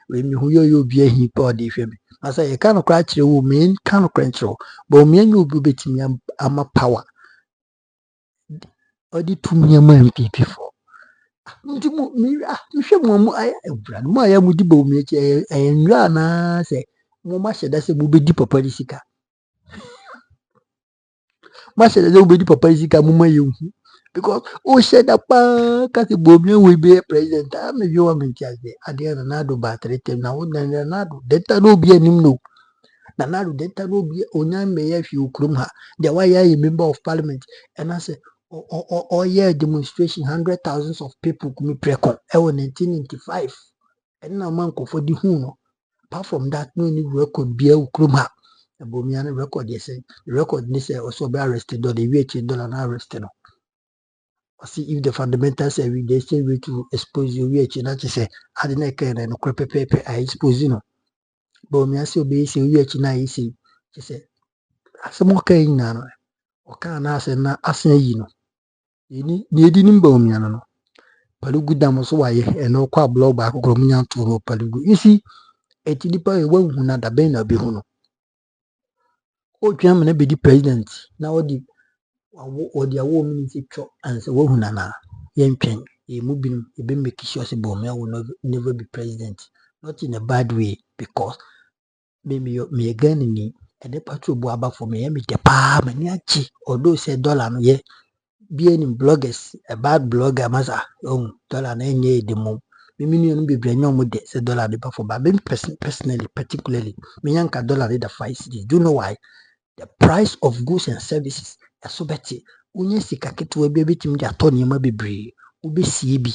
we mi huyo yo bia hi pa odi hwemi asa ye kan kra kire wo men kan kra ntro Bawumia nyu obi betimi ama power odi tumia ma MPP for nti mu hwe mu aya ebra mu aya mu di Bawumia chi enra na se mu ma hyeda se mu bedi papa di sika ma hyeda se mu bedi papa di sika mu ma yehu because o hyeda pa ka se Bawumia we be president am you want me to say ade na do battery tem na wo na do data no bi anim no na do data no bi onya me ya hwe ukrum ha the why you member of parliament and I say or yeah demonstration 100,000 of people kumi preko ewo 1995 and na man ko for the hu no apart from that no any record be ukrum ha Bawumia no record yes record ni say also be arrested or the $1 na arrested no see if the fundamentals say we they say we to expose you we na say ade na kai na no pepe I expose no Bawumia say obe say we na yi say say asemo kai na no o ka na say na asen yi no ni edi nim Bawumia no palugu dam so waye eno kwa blog ba kokoro munya to no palugu isi eti nipa e wahu na da ben na be hu no o twa me na be di president na odi awo minute twa anse wahu na yentwen e mu binum e be make sure say Bawumia will never be president not in a bad way because me Ghana ni e de patrol bu aba for me de pa mani achi although say dollar no ye be any bloggers a bad blogger masa dollar na enye de mo me no be branya mo de say dollar de pa for ba me personally particularly me yanka dollar de 5 cedis. Do you know why? The price of goods and services so better unye sika ketewa bi betimi de ato niam bebre obesie bi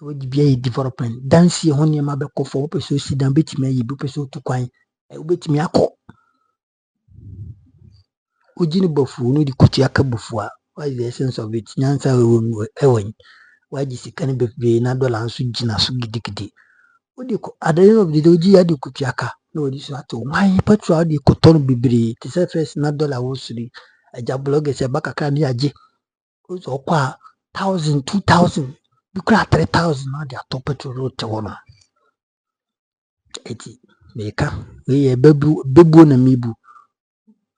we di bia development dansie ho niam abekọ for opeso si dan betimi ayi bi opeso tu kwan obetimi akọ ojini bofu no di kutu aka bofu a what is the essence of it nyansa ewen waji sika ne bebre na dollar nso gina so gidigidi odi ko at the end of the day oji ya di kutu aka no odi so ato why petrol di ko ton bebre te say first na dollar wo suri eja bloggers e baka kan ni aje so kwa 1000 2000 bikura 3000 na dia top petrol road te wono eti meka we ye bebu na mibu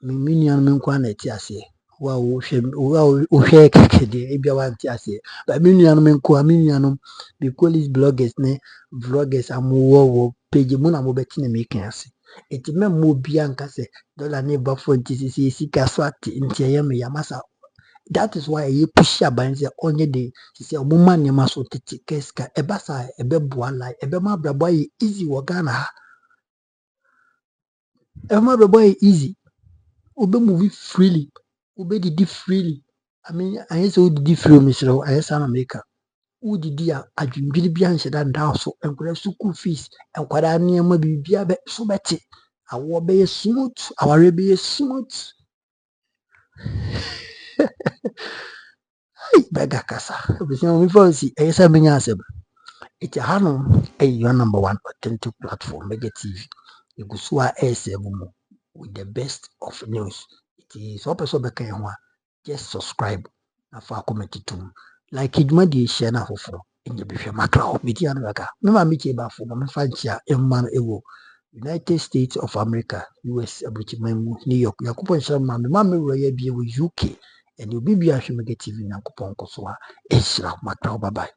mi nuan me nkwa na ti ase wa wo hwe kekede ebia wa ti ase ba mi nuan me nkwa mi nuan be police bloggers ne vloggers amuwo page mu na mo beti na me kan ase eti me mo bia nka se dollar ne ba fo nti sisi ka so ati nti ye me yamasa. That is why you push aban say onye de say omuma nyama so tete keska ebasa ebeboa lai ebema brabo yi easy wo Ghana ebema brabo yi easy obe move freely obe didi freely. I mean I say didi freely misro I say na America wo didi a adwindwiri bia nhyeda nda so enkwara school fees enkwara niam bibia be so beti awo be smooth aware be smooth. Bega kasa obisema mi fancy esa menya asem iti hano your number one authentic platform Mega TV igusua esem with the best of news. It is open beka ho just subscribe na fa comment to like iduma di share na foforo enye behwe makra media no beka me ma meche ba fo me fa nchia emma ewo United States of America US abuchimamu New York yakupon shama me ma me roya bi UK and you'll be a Mega TV na kupon kosoa. Bye bye.